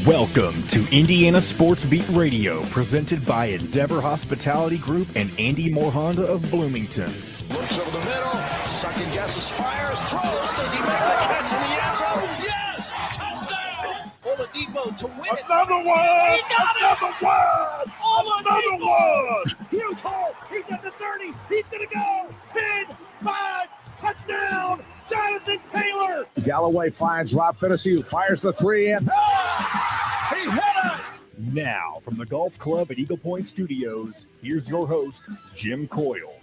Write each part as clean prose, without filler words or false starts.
Welcome to Indiana Sports Beat Radio, presented by Endeavor Hospitality Group and Andy Moore Honda of Bloomington. Looks over the middle, second guesses, fires, throws. Does he make the catch in the end zone? Yes! Touchdown! Oladipo to win it. Another one! He got Another it! one! Oladipo! Another one! Huge hole. He's at the 30. He's going to go. 10, 5, touchdown. Jonathan Taylor. Galloway finds Rob Finnessy, who fires the three in. He hit it. Now, from the Golf Club at Eagle Point Studios, here's your host, Jim Coyle.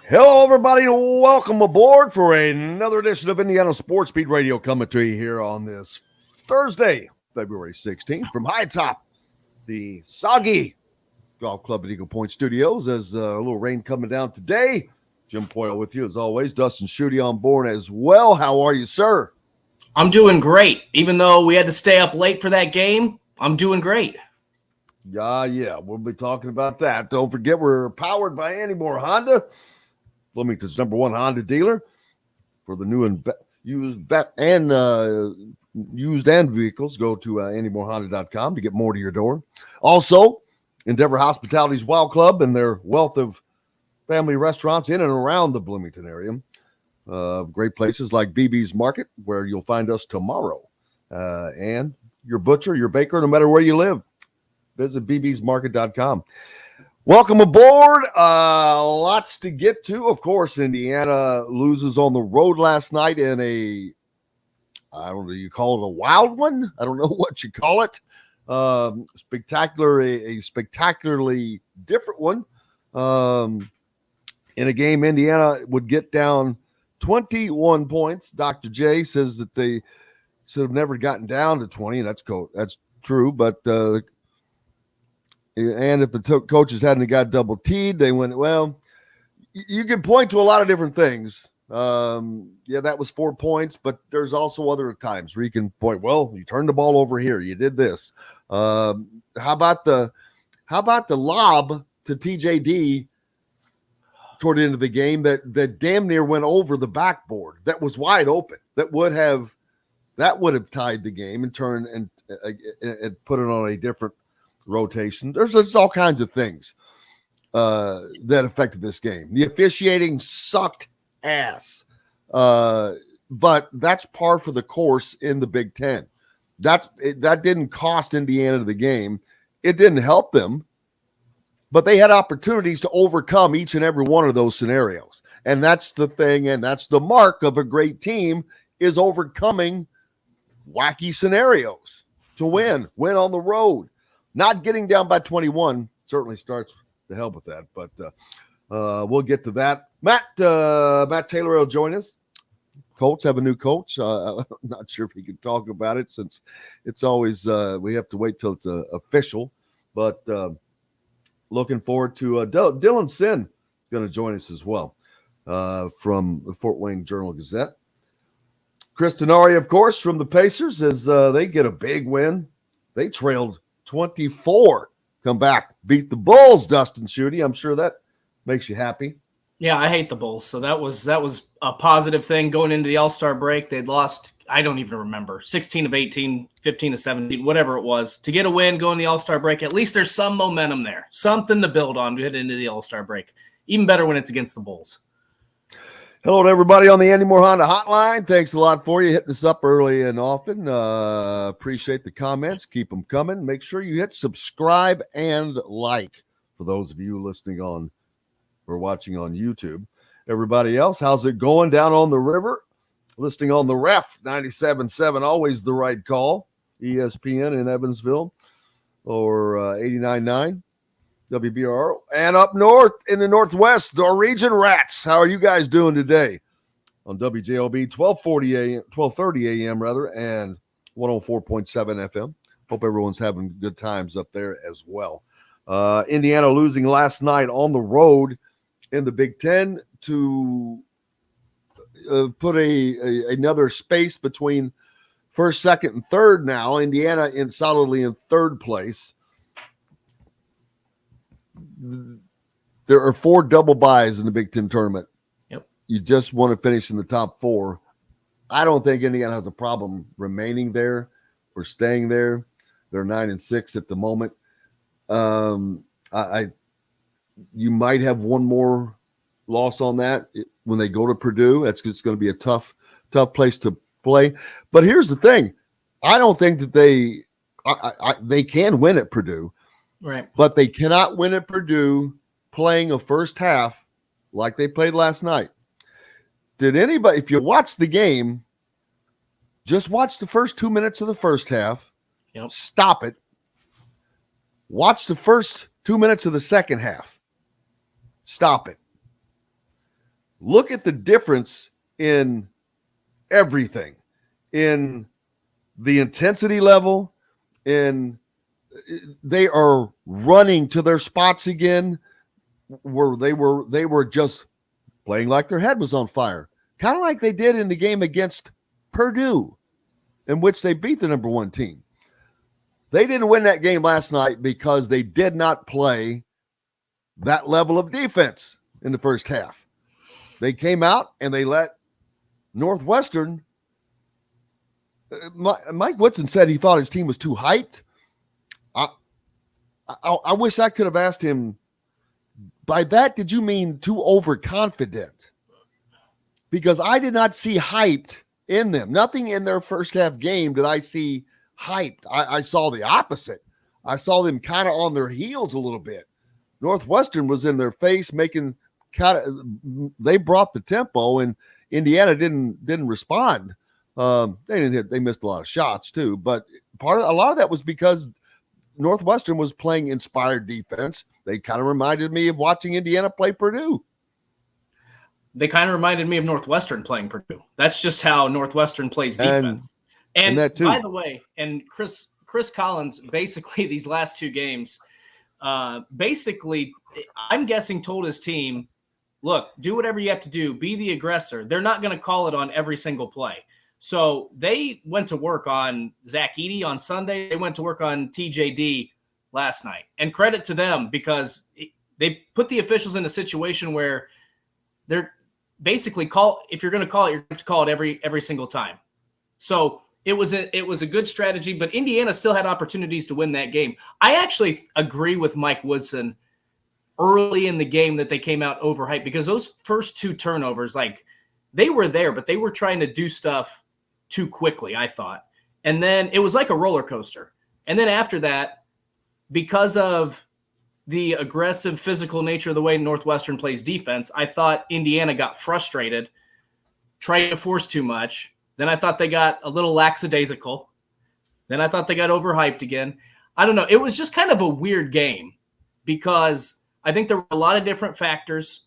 Hello, everybody, and welcome aboard for another edition of Indiana Sports Beat Radio, coming to you here on this Thursday, February 16th, from high atop the soggy Golf Club at Eagle Point Studios. As a little rain coming down today. Jim Coyle with you as always. Dustin Schutte on board as well. How are you, sir? I'm doing great. Even though we had to stay up late for that game, I'm doing great. Yeah, we'll be talking about that. Don't forget, we're powered by Andy Moore Honda, Bloomington's #1 Honda dealer for the new and used vehicles. Go to andymoorehonda.com to get more to your door. Also, Endeavor Hospitality's Wild Club and their wealth of family restaurants in and around the Bloomington area. Great places like BB's Market, where you'll find us tomorrow. And your butcher, your baker, no matter where you live, visit bbsmarket.com. Welcome aboard. Lots to get to. Of course, Indiana loses on the road last night in I don't know, you call it a wild one? I don't know what you call it. A spectacularly different one. In a game, Indiana would get down 21 points. Dr. J says that they should have never gotten down to 20. That's true, but and if the coaches hadn't got double teed, they went, well, you can point to a lot of different things. That was 4 points, but there's also other times where you can point, well, you turned the ball over here, you did this. How about the lob to TJD toward the end of the game that damn near went over the backboard, that was wide open, that would have tied the game and turned and put it on a different rotation. There's just all kinds of things that affected this game. The officiating sucked ass, but that's par for the course in the Big Ten. That didn't cost Indiana the game. It didn't help them, but they had opportunities to overcome each and every one of those scenarios. And that's the thing, and that's the mark of a great team, is overcoming wacky scenarios to win on the road. Not getting down by 21 certainly starts to help with that, but we'll get to that. Matt Taylor will join us. Colts have a new coach. I'm not sure if he can talk about it, since it's always we have to wait till it's official, but looking forward to Dylan Sinn is going to join us as well from the Fort Wayne Journal-Gazette. Chris Denari, of course, from the Pacers, as they get a big win. They trailed 24, come back, beat the Bulls, Dustin Schutte. I'm sure that makes you happy. Yeah, I hate the Bulls, so that was a positive thing going into the All-Star break. They'd lost, I don't even remember, 16 of 18, 15 of 17, whatever it was. To get a win going to the All-Star break, at least there's some momentum there, something to build on to head into the All-Star break. Even better when it's against the Bulls. Hello to everybody on the Andy Moore Honda hotline. Thanks a lot for you hitting us up early and often. Appreciate the comments. Keep them coming. Make sure you hit subscribe and like for those of you listening on or watching on YouTube. Everybody else, how's it going down on the river? Listening on the Ref 97.7, always the right call. ESPN in Evansville, or 89.9 WBR. And up north in the Northwest, the Region Rats. How are you guys doing today? On WJOB 1230 AM rather, and 104.7 FM. Hope everyone's having good times up there as well. Indiana losing last night on the road in the Big Ten to put another space between first, second, and third now. Indiana solidly in third place. There are 4 double byes in the Big Ten tournament. Yep. You just want to finish in the top 4. I don't think Indiana has a problem remaining there. or staying there. They're 9-6 at the moment. You might have one more loss on that when they go to Purdue. It's going to be a tough place to play. But here's the thing: I don't think that they can win at Purdue, right? But they cannot win at Purdue playing a first half like they played last night. Did anybody? If you watch the game, just watch the first 2 minutes of the first half. Yep. Stop it. Watch the first 2 minutes of the second half. Stop it. Look at the difference in everything, in the intensity level, in they are running to their spots again, where they were just playing like their head was on fire, kind of like they did in the game against Purdue, in which they beat the number 1 team. They didn't win that game last night because they did not play that level of defense in the first half. They came out and they let Northwestern. Mike Woodson said he thought his team was too hyped. I wish I could have asked him, by that, did you mean too overconfident? Because I did not see hyped in them. Nothing in their first half game did I see hyped. I saw the opposite. I saw them kind of on their heels a little bit. Northwestern was in their face, making they brought the tempo, and Indiana didn't respond. They missed a lot of shots too, but a lot of that was because Northwestern was playing inspired defense. They kind of reminded me of watching Indiana play Purdue. They kind of reminded me of Northwestern playing Purdue. That's just how Northwestern plays defense. And that too. By the way, and Chris Collins, basically these last 2 games, basically, I'm guessing told his team, look, do whatever you have to do. Be the aggressor. They're not going to call it on every single play. So they went to work on Zach Edey on Sunday. They went to work on TJD last night. And credit to them, because they put the officials in a situation where they're basically if you're going to call it, you're going to call it every single time. So it was a good strategy, but Indiana still had opportunities to win that game. I actually agree with Mike Woodson early in the game that they came out overhyped, because those first 2 turnovers, like, they were there, but they were trying to do stuff too quickly, I thought. And then it was like a roller coaster. And then after that, because of the aggressive physical nature of the way Northwestern plays defense, I thought Indiana got frustrated, tried to force too much. Then I thought they got a little lackadaisical. Then I thought they got overhyped again. I don't know. It was just kind of a weird game, because I think there were a lot of different factors.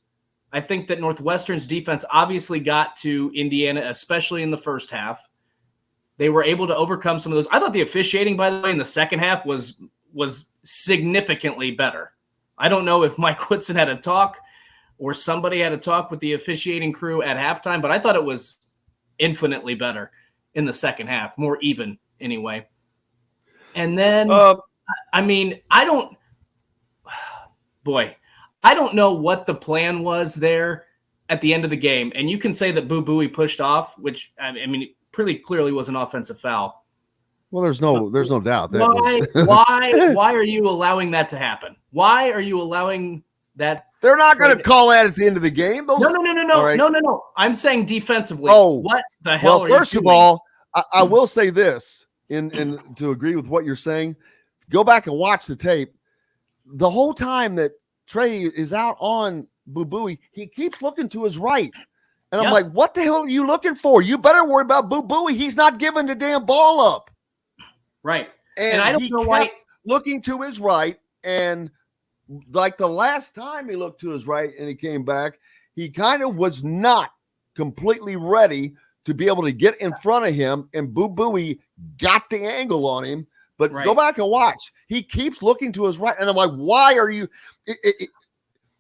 I think that Northwestern's defense obviously got to Indiana, especially in the first half. They were able to overcome some of those. I thought the officiating, by the way, in the second half was significantly better. I don't know if Mike Woodson had a talk or somebody had a talk with the officiating crew at halftime, but I thought it was infinitely better in the second half, more even anyway. And then, I don't know what the plan was there at the end of the game. And you can say that Boo Buie pushed off, which, pretty clearly was an offensive foul. Well, there's no doubt. Why are you allowing that to happen? Why are you allowing that? They're not going to call that at the end of the game. No. Right. No. I'm saying defensively. Oh, what the hell? Well, first of all, I will say this, in to agree with what you're saying. Go back and watch the tape. The whole time that Trey is out on Boo Buie, he keeps looking to his right. And I'm like, what the hell are you looking for? You better worry about Boo Buie. He's not giving the damn ball up. Right. And I don't know why. Looking to his right, and like the last time he looked to his right and he came back, he kind of was not completely ready to be able to get in front of him, and Boo Buie got the angle on him. But go back and watch. He keeps looking to his right, and I'm like, why are you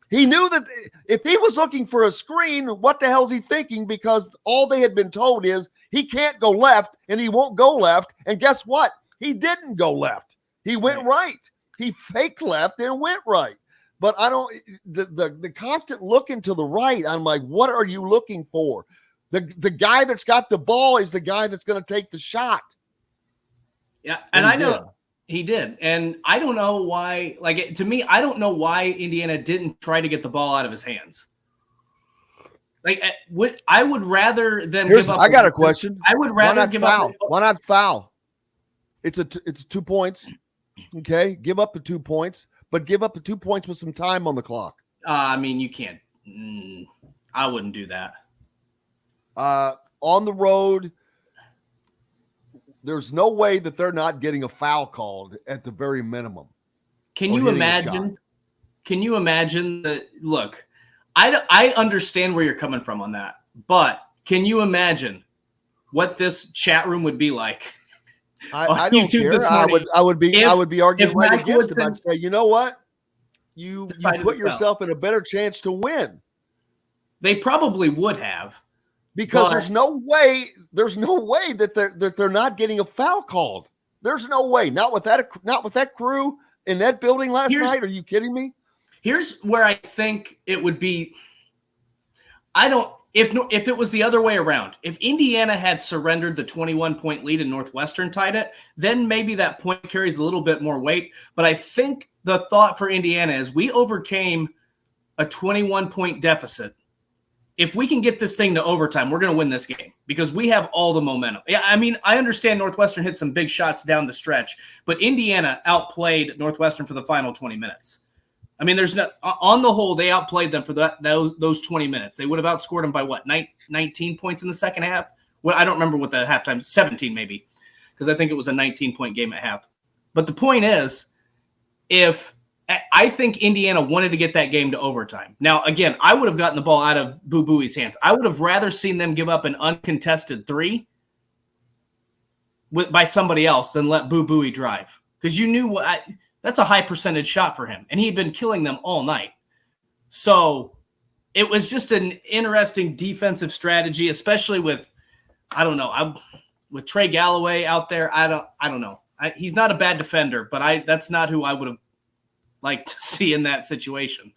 he knew that if he was looking for a screen, what the hell is he thinking? Because all they had been told is he can't go left and he won't go left. And guess what? He didn't go left. He went right. He faked left and went right. But I don't the constant looking to the right. I'm like, what are you looking for? The guy that's got the ball is the guy that's going to take the shot. Yeah, and I know he did. And I don't know why, to me, I don't know why Indiana didn't try to get the ball out of his hands. I would rather them give up. I got a question. I would rather give foul? up. Why not foul? It's 2 points. Okay, give up the 2 points, but give up the 2 points with some time on the clock. I mean, you can't. I wouldn't do that. On the road, there's no way that they're not getting a foul called at the very minimum. Can you imagine? Can you imagine that? Look, I understand where you're coming from on that, but can you imagine what this chat room would be like? I don't care. I would be arguing right against it. I'd say, you know what? You put yourself in a better chance to win. They probably would have, because there's no way that they're not getting a foul called. There's no way. Not with that crew in that building last night. Are you kidding me? Here's where I think it would be. If it was the other way around, if Indiana had surrendered the 21-point lead and Northwestern tied it, then maybe that point carries a little bit more weight. But I think the thought for Indiana is we overcame a 21-point deficit. If we can get this thing to overtime, we're going to win this game because we have all the momentum. Yeah, I mean, I understand Northwestern hit some big shots down the stretch, but Indiana outplayed Northwestern for the final 20 minutes. I mean, on the whole, they outplayed them for those 20 minutes. They would have outscored them by what, 19 points in the second half? Well, I don't remember what the halftime, 17 maybe, because I think it was a 19-point game at half. But the point is, I think Indiana wanted to get that game to overtime. Now, again, I would have gotten the ball out of Boo Buie's hands. I would have rather seen them give up an uncontested 3 by somebody else than let Boo Buie drive, because you knew that's a high percentage shot for him, and he had been killing them all night. So it was just an interesting defensive strategy, especially with, I don't know, with Trey Galloway out there. I don't know. He's not a bad defender, but that's not who I would have liked to see in that situation.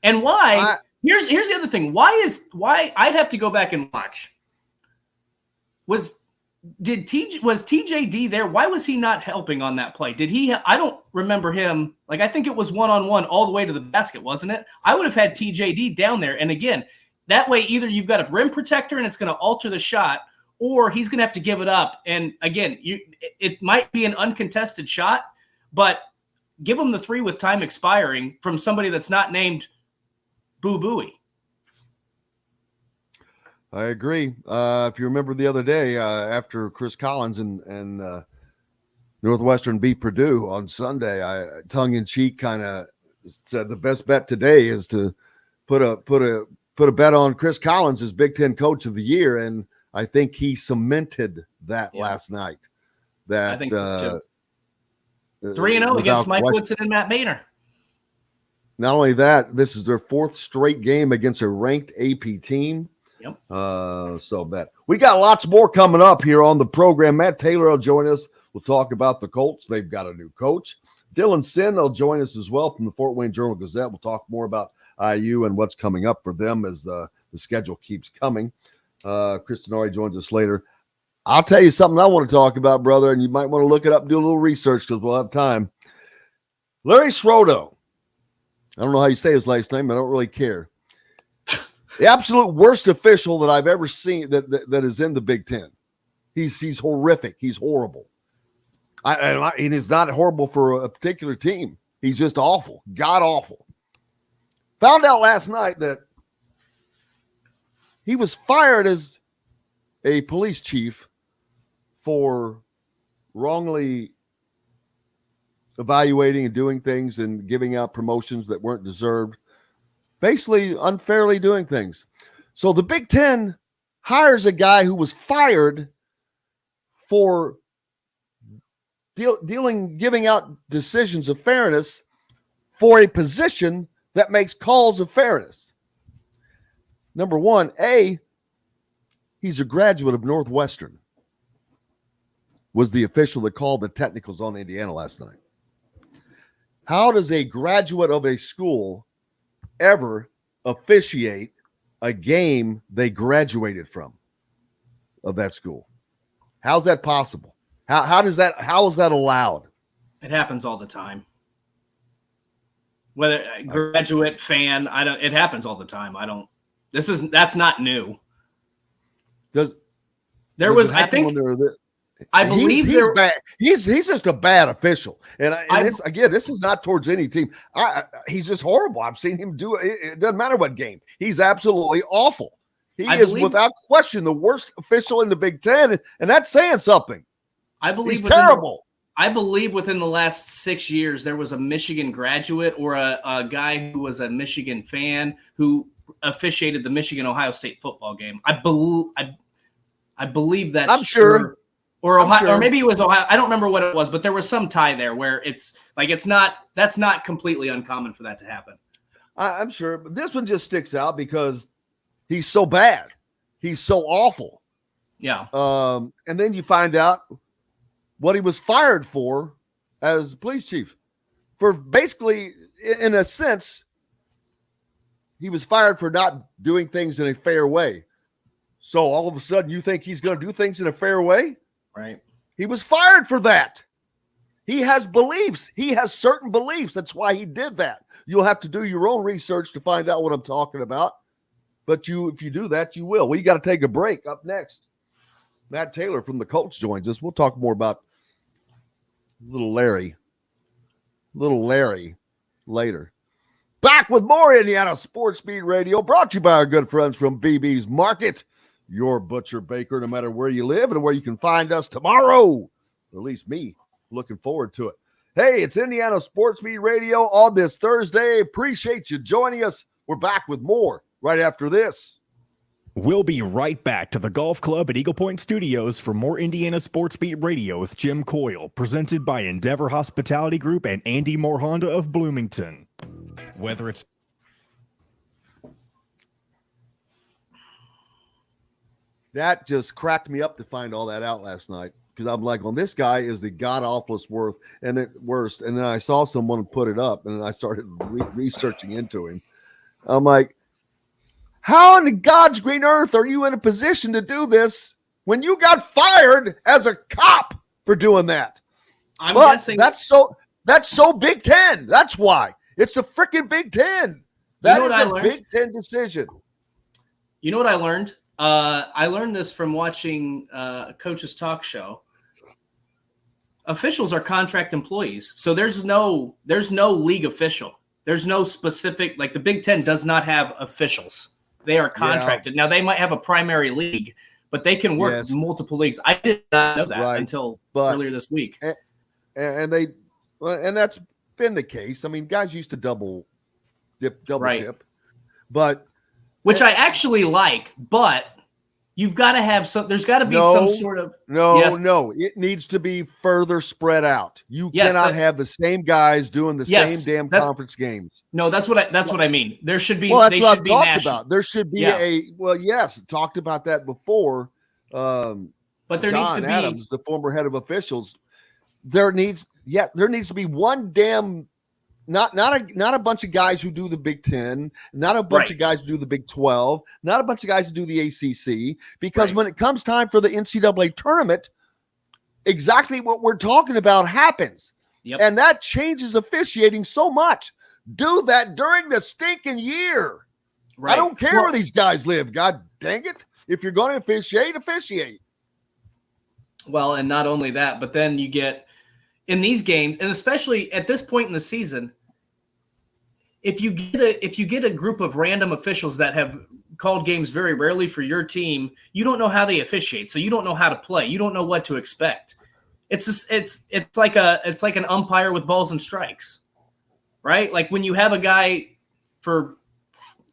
And why? Here's the other thing. Why I'd have to go back and watch. Was TJD there? Why was he not helping on that play? I don't remember him. I think it was one-on-one all the way to the basket, wasn't it? I would have had TJD down there. And again, that way, either you've got a rim protector and it's going to alter the shot, or he's going to have to give it up. And again, it might be an uncontested shot, but give him the 3 with time expiring from somebody that's not named Boo Buie. I agree. If you remember the other day, after Chris Collins and Northwestern beat Purdue on Sunday, I tongue-in-cheek kind of said the best bet today is to put a bet on Chris Collins as Big Ten Coach of the Year, and I think he cemented that last night. That I think so too. 3-0 against Mike Woodson and Matt Boehner. Not only that, this is their 4th straight game against a ranked AP team. Yep. So that we got lots more coming up here on the program. Matt Taylor will join us. We'll talk about the Colts. They've got a new coach. Dylan Sinn will join us as well from the Fort Wayne Journal-Gazette. We'll talk more about IU and what's coming up for them as the schedule keeps coming. Chris Denari joins us later. I'll tell you something I want to talk about, brother, and you might want to look it up and do a little research because we'll have time. Larry Schutte. I don't know how you say his last name. I don't really care. The absolute worst official that I've ever seen that is in the Big Ten. He's horrific. He's horrible. And he's not horrible for a particular team. He's just awful. God awful. Found out last night that he was fired as a police chief for wrongly evaluating and doing things and giving out promotions that weren't deserved. Basically unfairly doing things. So the Big Ten hires a guy who was fired for giving out decisions of fairness for a position that makes calls of fairness. Number one, he's a graduate of Northwestern. Was the official that called the technicals on Indiana last night. How does a graduate of a school ever officiate a game they graduated from of that school? How's that possible? How is that allowed? It happens all the time. Whether graduate, fan, it happens all the time. That's not new. I believe he's bad. He's just a bad official. This is not towards any team. He's just horrible. I've seen him do it. It doesn't matter what game. He's absolutely awful. He is without question the worst official in the Big Ten, and that's saying something. I believe he's terrible. I believe within the last 6 years, there was a Michigan graduate or a guy who was a Michigan fan who officiated the Michigan-Ohio State football game. I believe that's I'm sure. Or Ohio, or maybe it was Ohio. I don't remember what it was, but there was some tie there where that's not completely uncommon for that to happen. I'm sure, but this one just sticks out because he's so bad. He's so awful. Yeah. And then you find out what he was fired for as police chief. For basically, in a sense, he was fired for not doing things in a fair way. So all of a sudden you think he's going to do things in a fair way? Right. He was fired for that. He has beliefs. He has certain beliefs. That's why he did that. You'll have to do your own research to find out what I'm talking about. But if you do that, you will. We got to take a break. Up next, Matt Taylor from the Colts joins us. We'll talk more about little Larry later. Back with more Indiana Sports Beat Radio, brought to you by our good friends from BB's Market, your butcher baker, no matter where you live and where you can find us tomorrow. Or at least me, looking forward to it. Hey, it's Indiana Sports Beat Radio on this Thursday. Appreciate you joining us. We're back with more right after this. We'll be right back to the Golf Club at Eagle Point Studios for more Indiana Sports Beat Radio with Jim Coyle, presented by Endeavor Hospitality Group and Andy Moore Honda of Bloomington. Whether it's that just cracked me up to find all that out last night, because I'm like, well, this guy is the god-awfulest worst. And then I saw someone put it up, and I started researching into him. I'm like, how in the God's green earth are you in a position to do this when you got fired as a cop for doing that? I'm guessing that's so Big Ten. That's why. It's a freaking Big Ten. That is a Big Ten decision. You know what I learned? I learned this from watching a coach's talk show. Officials are contract employees, so there's no league official. There's no specific, like the Big Ten does not have officials. They are contracted. Yeah. Now they might have a primary league, but they can work multiple leagues. I did not know that until earlier this week. And that's been the case. I mean, guys used to double dip, but which I actually like, but you've got to have some. There's got to be some sort of no. It needs to be further spread out. You cannot have the same guys doing the same damn conference games. No, that's what I mean. There should be. Well, that's what I've talked about. There should be talked about that before. But there needs to be Adams, the former head of officials. There needs to be one damn. Not a bunch of guys who do the Big Ten, not a bunch of guys who do the Big 12, not a bunch of guys who do the ACC, because when it comes time for the NCAA tournament, exactly what we're talking about happens. Yep. And that changes officiating so much. Do that during the stinking year. Right. I don't care where these guys live. God dang it. If you're going to officiate. Well, and not only that, but then you get in these games, and especially at this point in the season, if you get a group of random officials that have called games very rarely for your team, you don't know how they officiate, so you don't know how to play. You don't know what to expect. It's like an umpire with balls and strikes, right? Like when you have a guy for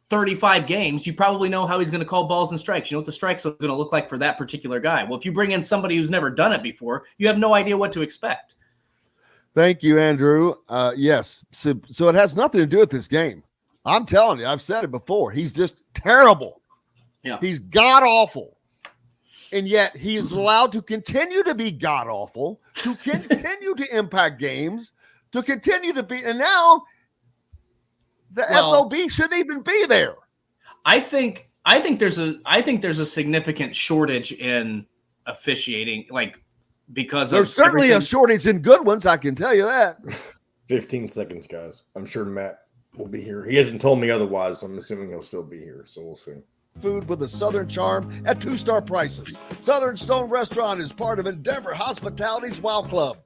35 games, you probably know how he's going to call balls and strikes. You know what the strikes are going to look like for that particular guy. Well, if you bring in somebody who's never done it before, you have no idea what to expect. Thank you, Andrew. Yes. So it has nothing to do with this game. I'm telling you, I've said it before. He's just terrible. Yeah. He's god-awful. And yet he is allowed to continue to be god-awful, to continue to impact games, to continue to be – and now the SOB shouldn't even be there. I think there's a significant shortage in officiating, like because there's certainly a shortage in good ones. I can tell you that. 15 seconds, guys. I'm sure Matt will be here. He hasn't told me otherwise, so I'm assuming he'll still be here. So we'll see. Food with a Southern charm at 2-star prices. Southern Stone Restaurant is part of Endeavor Hospitality's Wow Club.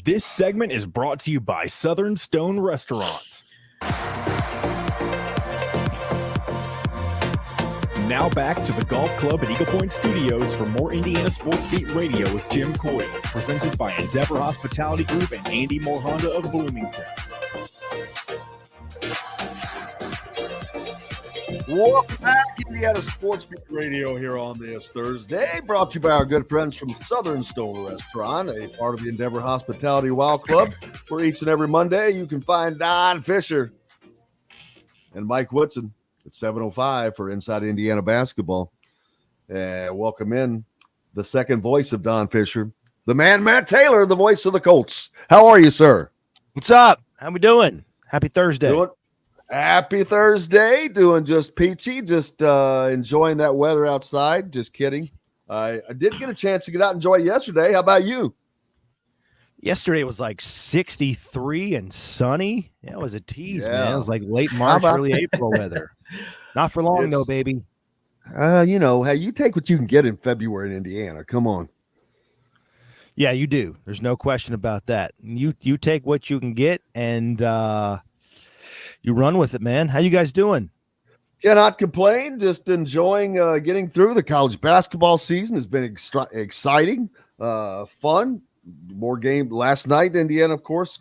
This segment is brought to you by Southern Stone Restaurant. Now back to the Golf Club at Eagle Point Studios for more Indiana Sports Beat Radio with Jim Coyle, presented by Endeavor Hospitality Group and Andy Moore Honda of Bloomington. Welcome back, Indiana Sports Beat Radio here on this Thursday. Brought to you by our good friends from Southern Stone Restaurant, a part of the Endeavor Hospitality Wow Club, where each and every Monday you can find Don Fisher and Mike Woodson at 7:05 for Inside Indiana Basketball. Welcome in the second voice of Don Fisher, the man Matt Taylor, the voice of the Colts. How are you, sir? What's up? How we doing? Happy Thursday. Happy Thursday. Doing just peachy, just enjoying that weather outside. Just kidding. I did get a chance to get out and enjoy it yesterday. How about you? Yesterday was like 63 and sunny. Yeah, it was a tease, man. It was like late March, early April weather. Not for long, though, baby. Hey, you take what you can get in February in Indiana. Come on. Yeah, you do. There's no question about that. You take what you can get, and you run with it, man. How you guys doing? Cannot complain. Just enjoying getting through. The college basketball season has been exciting, fun. More game last night. Indiana, of course,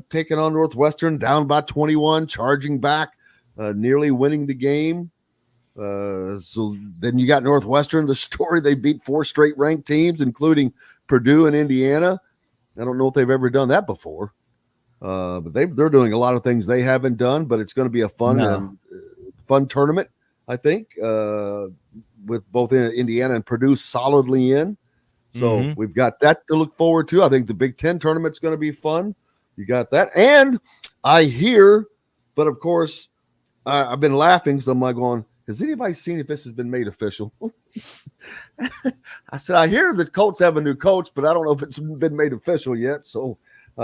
taking on Northwestern, down by 21, charging back, nearly winning the game. So then you got Northwestern, the story. They beat 4 straight ranked teams, including Purdue and Indiana. I don't know if they've ever done that before. But they're doing a lot of things they haven't done, but it's going to be a fun tournament, I think, with both Indiana and Purdue solidly in. So we've got that to look forward to. I think the Big Ten tournament's going to be fun. You got that. And I hear, but of course, I've been laughing, so I'm like going, has anybody seen if this has been made official? I said, I hear the Colts have a new coach, but I don't know if it's been made official yet. So I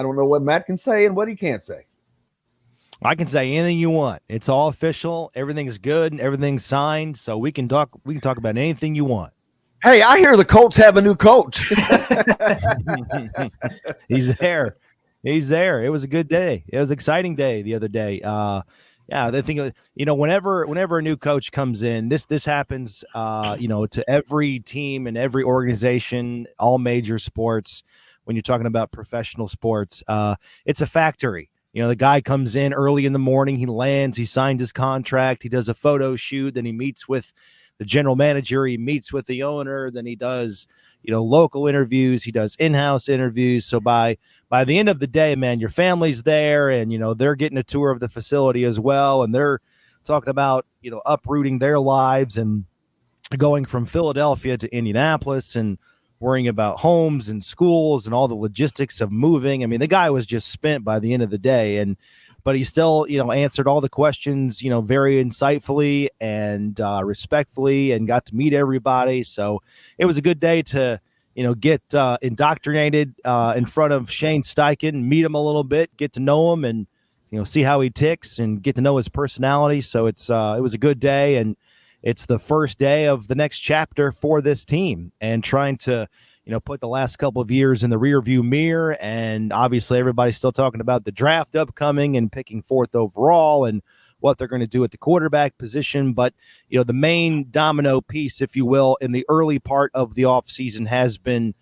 don't know what Matt can say and what he can't say. I can say anything you want. It's all official. Everything's good and everything's signed. So we can talk about anything you want. Hey, I hear the Colts have a new coach. He's there. It was a good day. It was an exciting day the other day. I think, whenever a new coach comes in, this happens, to every team and every organization, all major sports. When you're talking about professional sports, it's a factory. The guy comes in early in the morning, he lands, he signs his contract, he does a photo shoot, then he meets with the general manager, he meets with the owner, then he does, local interviews, he does in-house interviews. So by the end of the day, man, your family's there and, they're getting a tour of the facility as well. And they're talking about, uprooting their lives and going from Philadelphia to Indianapolis and worrying about homes and schools and all the logistics of moving. I mean, the guy was just spent by the end of the day, but he still, answered all the questions, very insightfully and respectfully, and got to meet everybody. So it was a good day to, get indoctrinated in front of Shane Steichen, meet him a little bit, get to know him, and see how he ticks and get to know his personality. So it was a good day, and it's the first day of the next chapter for this team, and trying to, put the last couple of years in the rearview mirror. And obviously everybody's still talking about the draft upcoming and picking 4th overall and what they're going to do at the quarterback position. But, the main domino piece, if you will, in the early part of the offseason has been,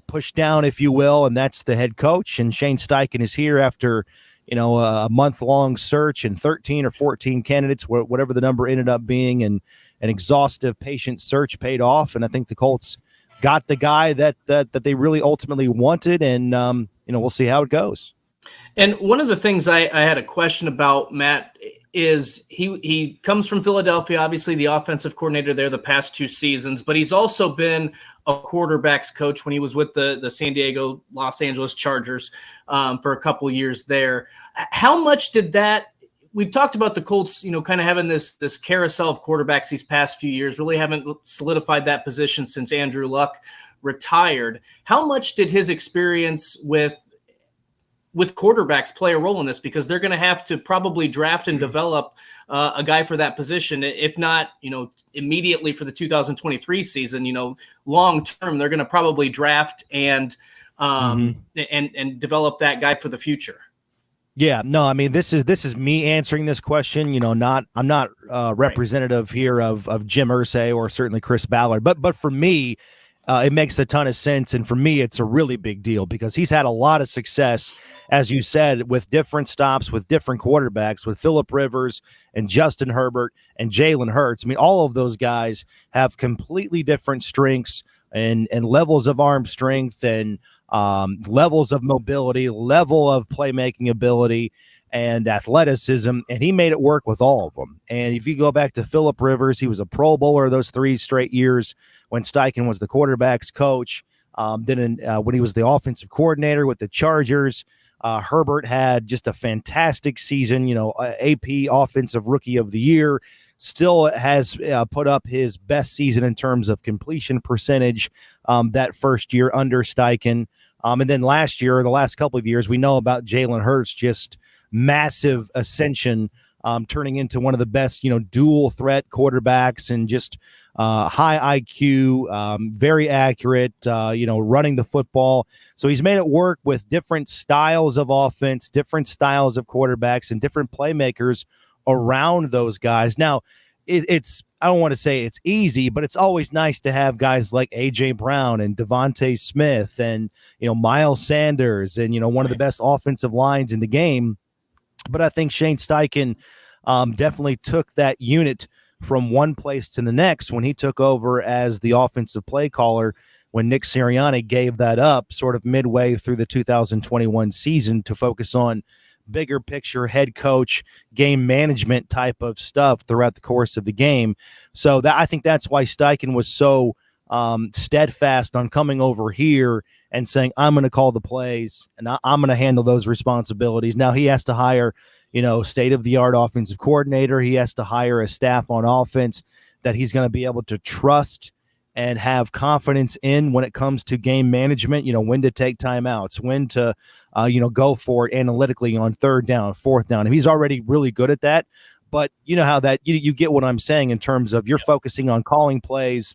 pushed down, if you will, and that's the head coach. And Shane Steichen is here after, a month-long search and 13 or 14 candidates, whatever the number ended up being, and an exhaustive, patient search paid off. And I think the Colts got the guy that they really ultimately wanted, and we'll see how it goes. And one of the things I had a question about, Matt, is he comes from Philadelphia, obviously the offensive coordinator there the past 2 seasons, but he's also been a quarterbacks coach when he was with the San Diego, Los Angeles Chargers for a couple years there. How much did that we've talked about the Colts, kind of having this carousel of quarterbacks these past few years, really haven't solidified that position since Andrew Luck retired. How much did his experience with quarterbacks play a role in this? Because they're going to have to probably draft and develop a guy for that position. If not, immediately for the 2023 season, long term, they're going to probably draft and develop that guy for the future. Yeah, no, I mean, this is me answering this question. I'm not representative here of Jim Irsay or certainly Chris Ballard, but for me, it makes a ton of sense, and for me, it's a really big deal because he's had a lot of success, as you said, with different stops, with different quarterbacks, with Phillip Rivers and Justin Herbert and Jalen Hurts. I mean, all of those guys have completely different strengths and levels of arm strength and levels of mobility, level of playmaking ability, and athleticism, and he made it work with all of them. And if you go back to Phillip Rivers, he was a Pro Bowler those 3 straight years when Steichen was the quarterback's coach. Then when he was the offensive coordinator with the Chargers, Herbert had just a fantastic season, AP Offensive Rookie of the Year, still has put up his best season in terms of completion percentage that first year under Steichen. And then last year, the last couple of years, we know about Jalen Hurts, just massive ascension, turning into one of the best, dual threat quarterbacks and just high IQ, very accurate, running the football. So he's made it work with different styles of offense, different styles of quarterbacks, and different playmakers around those guys. Now, it's I don't want to say it's easy, but it's always nice to have guys like A.J. Brown and Devontae Smith and, Miles Sanders and, one of the best offensive lines in the game. But I think Shane Steichen definitely took that unit from one place to the next when he took over as the offensive play caller when Nick Sirianni gave that up sort of midway through the 2021 season to focus on bigger picture head coach, game management type of stuff throughout the course of the game. So that I think that's why Steichen was so steadfast on coming over here and saying, I'm going to call the plays and I'm going to handle those responsibilities. Now he has to hire, state-of-the-art offensive coordinator. He has to hire a staff on offense that he's going to be able to trust and have confidence in when it comes to game management, when to take timeouts, when to, go for it analytically on 3rd down, 4th down. And he's already really good at that. But you know how that you get what I'm saying in terms of you're focusing on calling plays,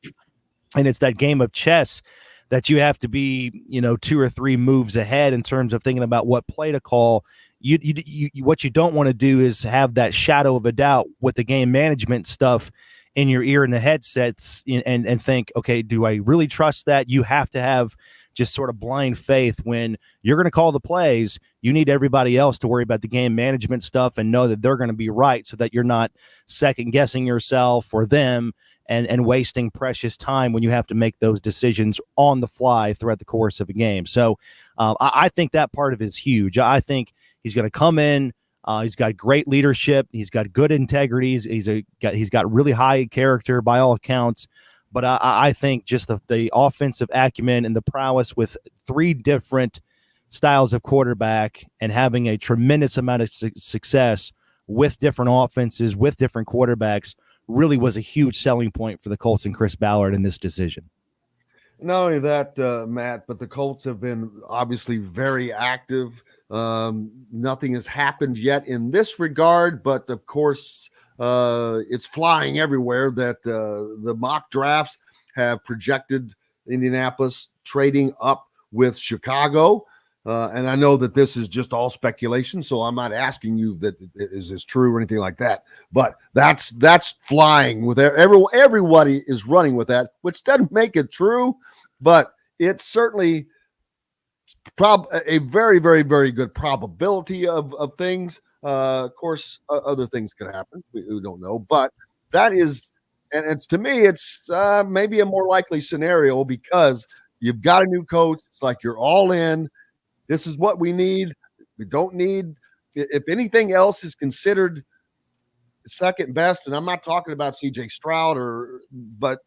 and it's that game of chess that you have to be, 2 or 3 moves ahead in terms of thinking about what play to call. What you don't want to do is have that shadow of a doubt with the game management stuff in your ear and the headsets and think, okay, do I really trust that? You have to have just sort of blind faith when you're going to call the plays. You need everybody else to worry about the game management stuff and know that they're going to be right so that you're not second guessing yourself or them and wasting precious time when you have to make those decisions on the fly throughout the course of a game. So I think that part of it is huge. I think he's going to come in. He's got great leadership. He's got good integrities. He's got really high character by all accounts. But I think just the offensive acumen and the prowess with 3 different styles of quarterback and having a tremendous amount of success with different offenses, with different quarterbacks, really was a huge selling point for the Colts and Chris Ballard in this decision. Not only that, Matt, but the Colts have been obviously very active. Nothing has happened yet in this regard, but of course, it's flying everywhere that the mock drafts have projected Indianapolis trading up with Chicago. And I know that this is just all speculation, so I'm not asking you that is this true or anything like that. But that's flying with everybody is running with that, which doesn't make it true, but it's certainly a very, very, very good probability of things. Of course, other things could happen. We don't know, but that is, and it's to me, it's maybe a more likely scenario because you've got a new coach. It's like you're all in. This is what we need. We don't need, if anything else is considered second best, and I'm not talking about CJ Stroud but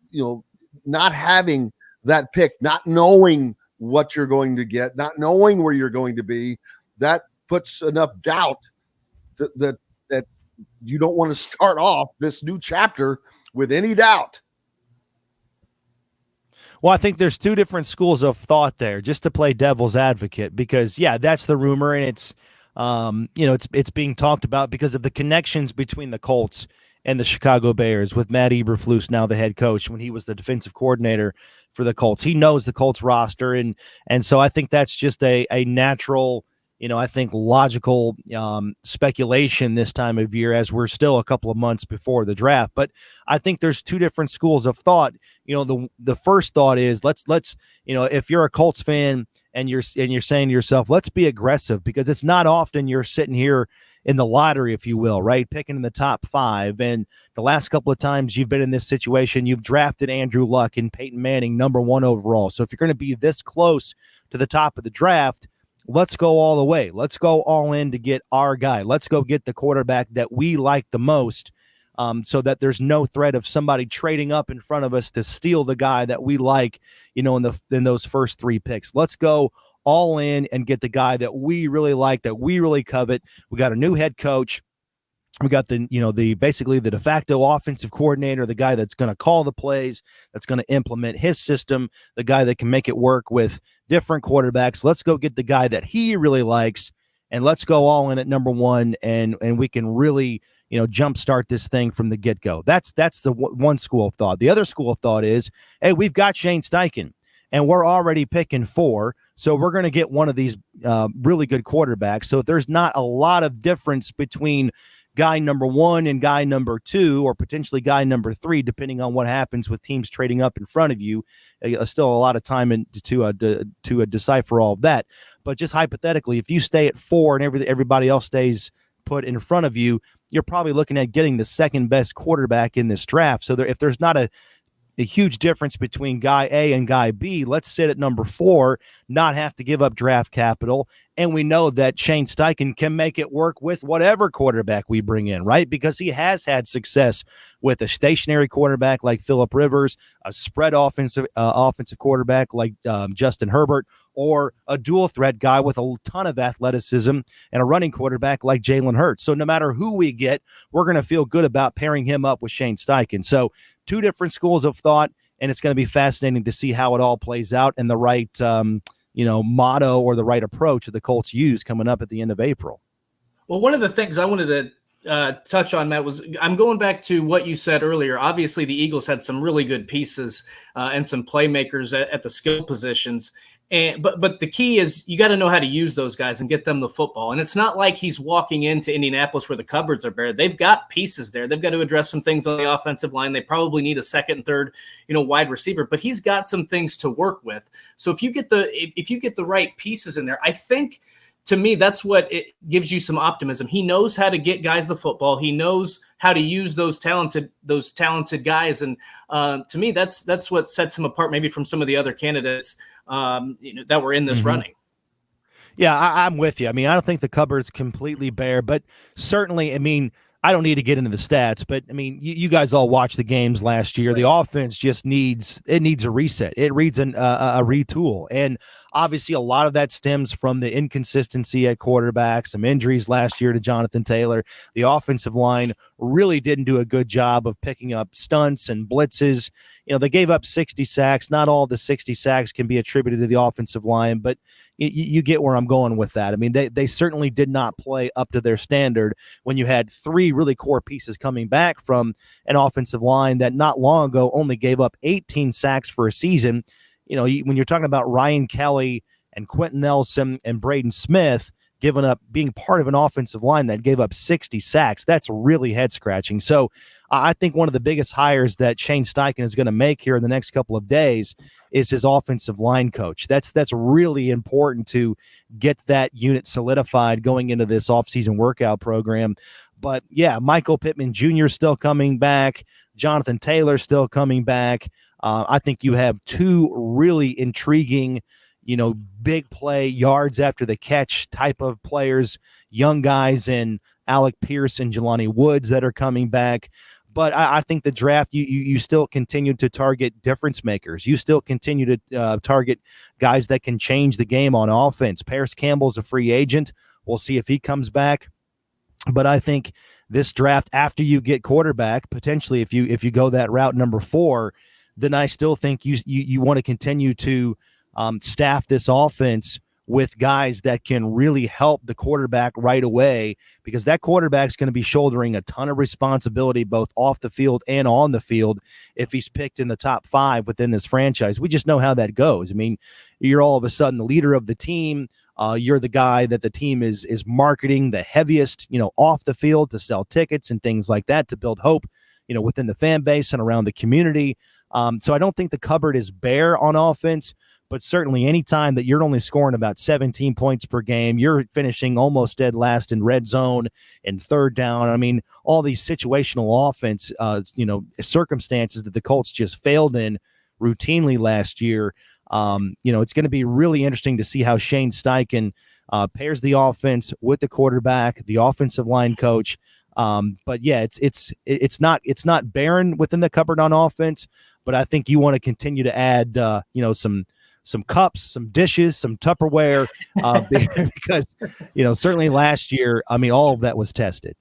not having that pick, not knowing what you're going to get, not knowing where you're going to be, that puts enough doubt that you don't want to start off this new chapter with any doubt. Well, I think there's two different schools of thought there, just to play devil's advocate, because that's the rumor, and it's it's being talked about because of the connections between the Colts and the Chicago Bears with Matt Eberflus, now the head coach, when he was the defensive coordinator for the Colts. He knows the Colts roster, and so I think that's just a natural, I think logical speculation this time of year, as we're still a couple of months before the draft. But I think there's two different schools of thought. The first thought is let's if you're a Colts fan and you're saying to yourself, let's be aggressive, because it's not often you're sitting here in the lottery, if you will, right, picking in the top 5. And the last couple of times you've been in this situation, you've drafted Andrew Luck and Peyton Manning #1 overall. So if you're going to be this close to the top of the draft, let's go all the way. Let's go all in to get our guy. Let's go get the quarterback that we like the most, so that there's no threat of somebody trading up in front of us to steal the guy that we like, in those first 3 picks. Let's go all in and get the guy that we really like, that we really covet. We got a new head coach. We got basically the de facto offensive coordinator, the guy that's going to call the plays, that's going to implement his system, the guy that can make it work with different quarterbacks. Let's go get the guy that he really likes, and let's go all in at #1, and we can really, jumpstart this thing from the get-go. That's the one school of thought. The other school of thought is, hey, we've got Shane Steichen, and we're already picking 4, so we're going to get one of these really good quarterbacks. So there's not a lot of difference between guy #1 and guy #2, or potentially guy #3, depending on what happens with teams trading up in front of you. Still a lot of time to decipher all of that. But just hypothetically, if you stay at 4 and everybody else stays put in front of you, you're probably looking at getting the second best quarterback in this draft. So if there's not a huge difference between guy A and guy B, let's sit at #4, not have to give up draft capital. And we know that Shane Steichen can make it work with whatever quarterback we bring in, right? Because he has had success with a stationary quarterback like Phillip Rivers, a spread offensive quarterback like Justin Herbert, or a dual threat guy with a ton of athleticism and a running quarterback like Jalen Hurts. So no matter who we get, we're going to feel good about pairing him up with Shane Steichen. So two different schools of thought, and it's going to be fascinating to see how it all plays out and the right motto or the right approach that the Colts use coming up at the end of April. Well, one of the things I wanted to touch on, Matt, was I'm going back to what you said earlier. Obviously, the Eagles had some really good pieces and some playmakers at the skill positions. But the key is you got to know how to use those guys and get them the football. And it's not like he's walking into Indianapolis where the cupboards are bare. They've got pieces there. They've got to address some things on the offensive line. They probably need a second and third, wide receiver. But he's got some things to work with. So if you get the right pieces in there, I think, to me, that's what it gives you some optimism. He knows how to get guys the football. He knows how to use those talented guys. And to me, that's what sets him apart maybe from some of the other candidates that were in this running. Yeah, I'm with you. I mean, I don't think the cupboard's completely bare, but certainly, I mean, I don't need to get into the stats, but I mean, you guys all watched the games last year. The offense just needs a reset. It needs a retool. And obviously a lot of that stems from the inconsistency at quarterback, some injuries last year to Jonathan Taylor. The offensive line really didn't do a good job of picking up stunts and blitzes. They gave up 60 sacks. Not all the 60 sacks can be attributed to the offensive line, but you get where I'm going with that. I mean, they certainly did not play up to their standard when you had 3 really core pieces coming back from an offensive line that not long ago only gave up 18 sacks for a season. When you're talking about Ryan Kelly and Quentin Nelson and Braden Smith giving up, being part of an offensive line that gave up 60 sacks, that's really head scratching. So I think one of the biggest hires that Shane Steichen is going to make here in the next couple of days is his offensive line coach. That's really important to get that unit solidified going into this offseason workout program. But yeah, Michael Pittman Jr. still coming back. Jonathan Taylor still coming back. I think you have 2 really intriguing, big play, yards after the catch type of players, young guys in Alec Pierce and Jelani Woods that are coming back. But I think the draft, you still continue to target difference makers. You still continue to target guys that can change the game on offense. Paris Campbell's a free agent. We'll see if he comes back. But I think this draft after you get quarterback, potentially if you go that route number 4, then I still think you want to continue to staff this offense with guys that can really help the quarterback right away, because that quarterback's going to be shouldering a ton of responsibility both off the field and on the field if he's picked in the top 5 within this franchise. We just know how that goes. I mean, you're all of a sudden the leader of the team. You're the guy that the team is marketing the heaviest, off the field to sell tickets and things like that, to build hope, within the fan base and around the community. So I don't think the cupboard is bare on offense, but certainly any time that you're only scoring about 17 points per game, you're finishing almost dead last in red zone and third down. I mean, all these situational offense, circumstances that the Colts just failed in routinely last year. It's going to be really interesting to see how Shane Steichen pairs the offense with the quarterback, the offensive line coach. But yeah, it's not barren within the cupboard on offense, but I think you want to continue to add, some cups, some dishes, some Tupperware, because, certainly last year, I mean, all of that was tested.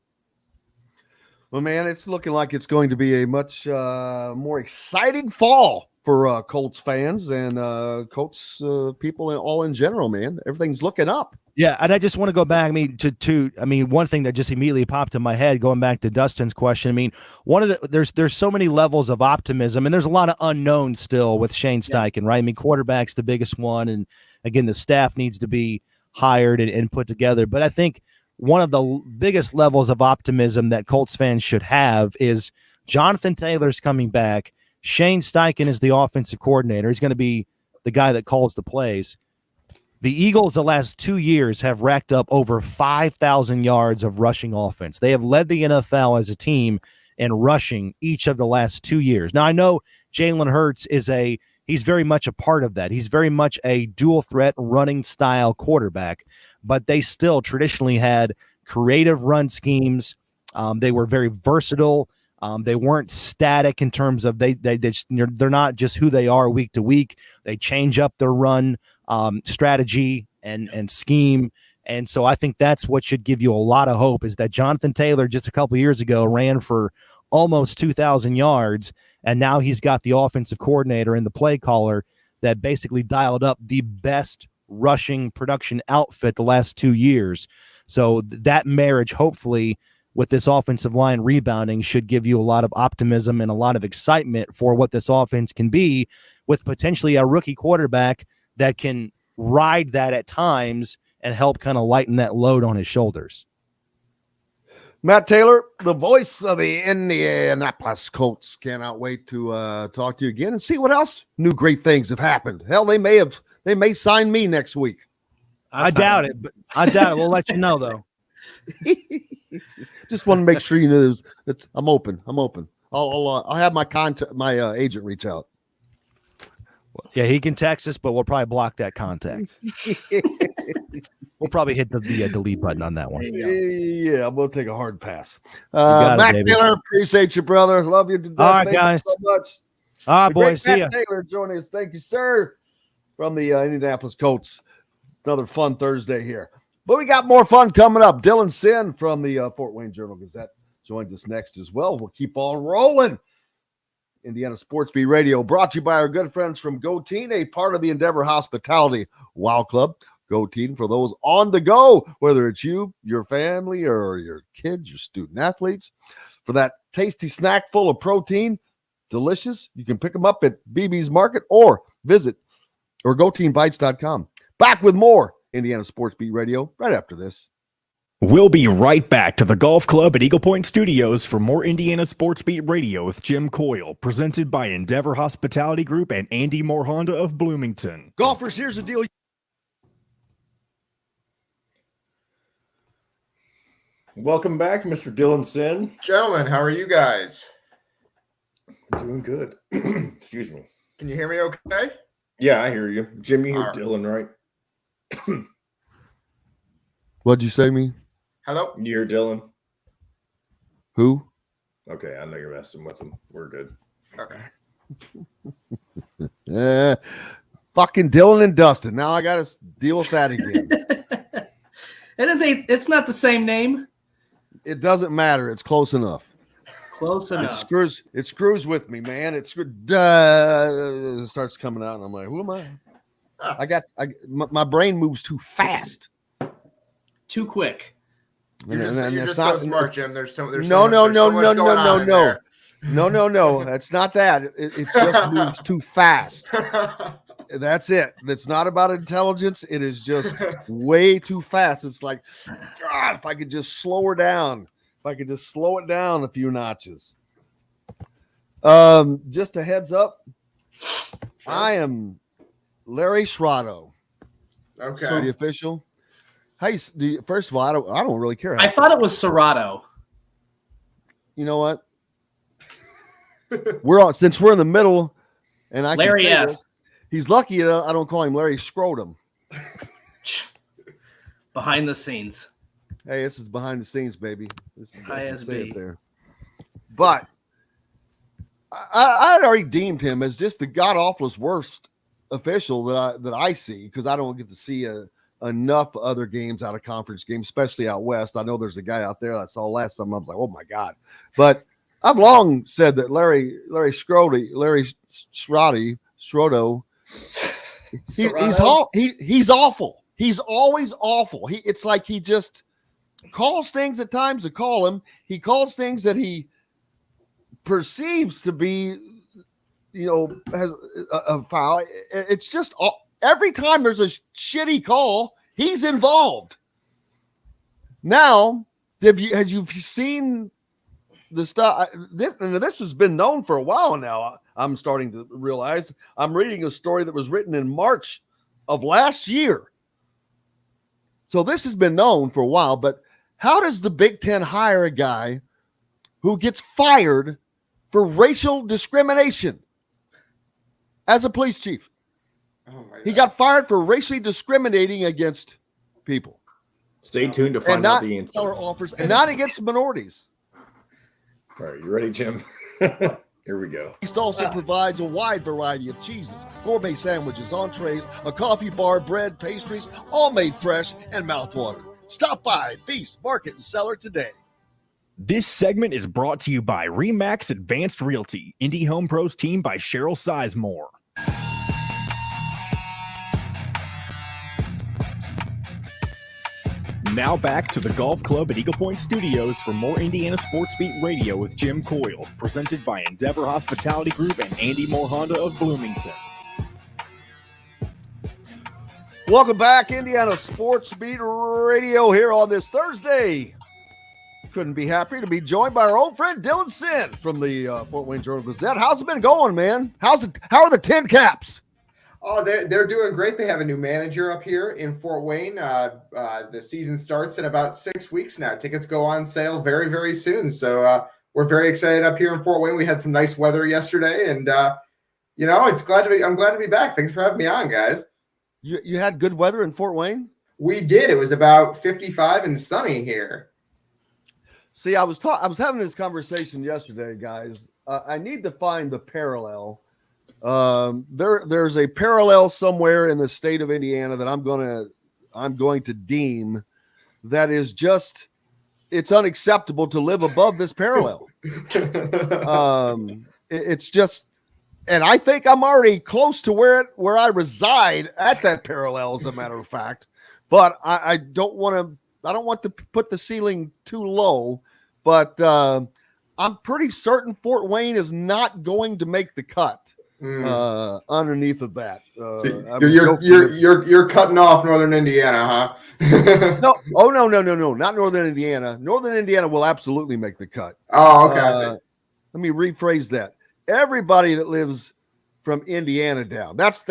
Well, man, it's looking like it's going to be a much more exciting fall for Colts fans and Colts people all in general, man. Everything's looking up. Yeah, and I just want to go back. One thing that just immediately popped in my head, going back to Dustin's question. I mean, there's so many levels of optimism, and there's a lot of unknowns still with Shane Steichen, right? I mean, quarterback's the biggest one, and again, the staff needs to be hired and put together. But I think one of the biggest levels of optimism that Colts fans should have is Jonathan Taylor's coming back. Shane Steichen is the offensive coordinator. He's going to be the guy that calls the plays. The Eagles the last 2 years have racked up over 5,000 yards of rushing offense. They have led the NFL as a team in rushing each of the last 2 years. Now, I know Jalen Hurts he's very much a part of that. He's very much a dual threat running style quarterback, but they still traditionally had creative run schemes. They were very versatile. They weren't static in terms of they're not just who they are week to week. They change up their run strategy and scheme. And so I think that's what should give you a lot of hope, is that Jonathan Taylor just a couple of years ago ran for almost 2,000 yards, and now he's got the offensive coordinator and the play caller that basically dialed up the best rushing production outfit the last 2 years. So that marriage, hopefully, with this offensive line rebounding, should give you a lot of optimism and a lot of excitement for what this offense can be, with potentially a rookie quarterback that can ride that at times and help kind of lighten that load on his shoulders. Matt Taylor, the voice of the Indianapolis Colts, cannot wait to talk to you again and see what else new great things have happened. Hell, they may sign me next week. I doubt it, but We'll let you know though. Just want to make sure you know I'm open. I'll have my agent reach out. Yeah, he can text us, but we'll probably block that contact. We'll probably hit the delete button on that one. Yeah, I'm going to take a hard pass. Matt Taylor, appreciate you, brother. Love you to death. All right, Thank guys. you so much. All right, boys. See ya. Matt Taylor joining us. Thank you, sir, from the Indianapolis Colts. Another fun Thursday here. But we got more fun coming up. Dylan Sinn from the Fort Wayne Journal-Gazette joins us next as well. We'll keep on rolling. Indiana Sports Beat Radio, brought to you by our good friends from Go Teen, a part of the Endeavor Hospitality Wow Club. Go Teen for those on the go, whether it's you, your family, or your kids, your student athletes. For that tasty snack full of protein, delicious, you can pick them up at BB's Market or visit or GoTeenBites.com. Back with more Indiana Sports Beat Radio right after this. We'll be right back to the golf club at Eagle Point Studios for more Indiana Sports Beat Radio with Jim Coyle, presented by Endeavor Hospitality Group and Andy Moore Honda of Bloomington. Golfers, here's the deal. Welcome back, Mr. Dylan Sinn. Gentlemen, how are you guys? Doing good. Excuse me. Can you hear me okay? Yeah, I hear you. Jim, you hear All right. Dylan, right? What'd you say to me? Hello? You hear Dylan? Who? Okay, I know you're messing with him. We're good. Okay. Fucking Dylan and Dustin. Now I got to deal with that again. It's not the same name. It doesn't matter. It's close enough. Close It enough. screws with me, man. It starts coming out, and I'm like, who am I? My brain moves too fast. Too quick. You're And just it's so not- smart, Jim. There's so much No. going on in there. No. It's not that. It just moves too fast. That's it. It's not about intelligence. It is just way too fast. It's like, God, if I could just slow her down. If I could just slow it down a few notches. Just a heads up. Sure. I am Larry Schutte. Okay. So the official. First of all, I don't really care. I thought it was Serato. You know what? Since we're in the middle, and I Larry can say S. this, he's lucky I don't call him Larry Scrotum. Behind the scenes. Hey, this is behind the scenes, baby. This is I can say ISB. it there. But I had already deemed him as just the god awfulest worst official that I see, because I don't get to see enough other games out of conference games, especially out west. I know there's a guy out there that I saw last time. I was like, oh my God. But I've long said that Larry Schroto, he's awful. He's always awful. It's like he just calls things at times to call him. He calls things that he perceives to be, has a foul. It's just every time there's a shitty call, he's involved. Now, had you seen the stuff? This has been known for a while now. I'm starting to realize. I'm reading a story that was written in March of last year. So this has been known for a while, but how does the Big Ten hire a guy who gets fired for racial discrimination as a police chief? Oh my He God. got fired for racially discriminating against people. Stay tuned to And find not out the answer. color offers, and not against minorities. All right, you ready, Jim? Here we go. Feast also provides a wide variety of cheeses, gourmet sandwiches, entrees, a coffee bar, bread, pastries, all made fresh and mouthwatering. Stop by Feast Market and Cellar today. This segment is brought to you by Remax Advanced Realty, Indie Home Pros team by Cheryl Sizemore. Now back to the Golf Club at Eagle Point Studios for more Indiana Sports Beat Radio with Jim Coyle, presented by Endeavor Hospitality Group and Andy Moore Honda of Bloomington. Welcome back, Indiana Sports Beat Radio here on this Thursday. Couldn't be happier to be joined by our old friend Dylan Sinn from the Fort Wayne Journal-Gazette. How's it been going, man? How are the Tin Caps? Oh, they're doing great. They have a new manager up here in Fort Wayne. The season starts in about 6 weeks now. Tickets go on sale very, very soon. So we're very excited up here in Fort Wayne. We had some nice weather yesterday, and I'm glad to be back. Thanks for having me on, guys. You had good weather in Fort Wayne? We did. It was about 55 and sunny here. See, I was having this conversation yesterday, guys. I need to find the parallel. There's a parallel somewhere in the state of Indiana that I'm going to deem that is just, it's unacceptable to live above this parallel. It's just, and I think I'm already close to where I reside at that parallel, as a matter of fact. But I don't want to put the ceiling too low, but I'm pretty certain Fort Wayne is not going to make the cut. Underneath of that, you're cutting off Northern Indiana, huh? no, not Northern Indiana. Northern Indiana will absolutely make the cut. Oh, okay. I see. Let me rephrase that. Everybody that lives from Indiana down. That's it.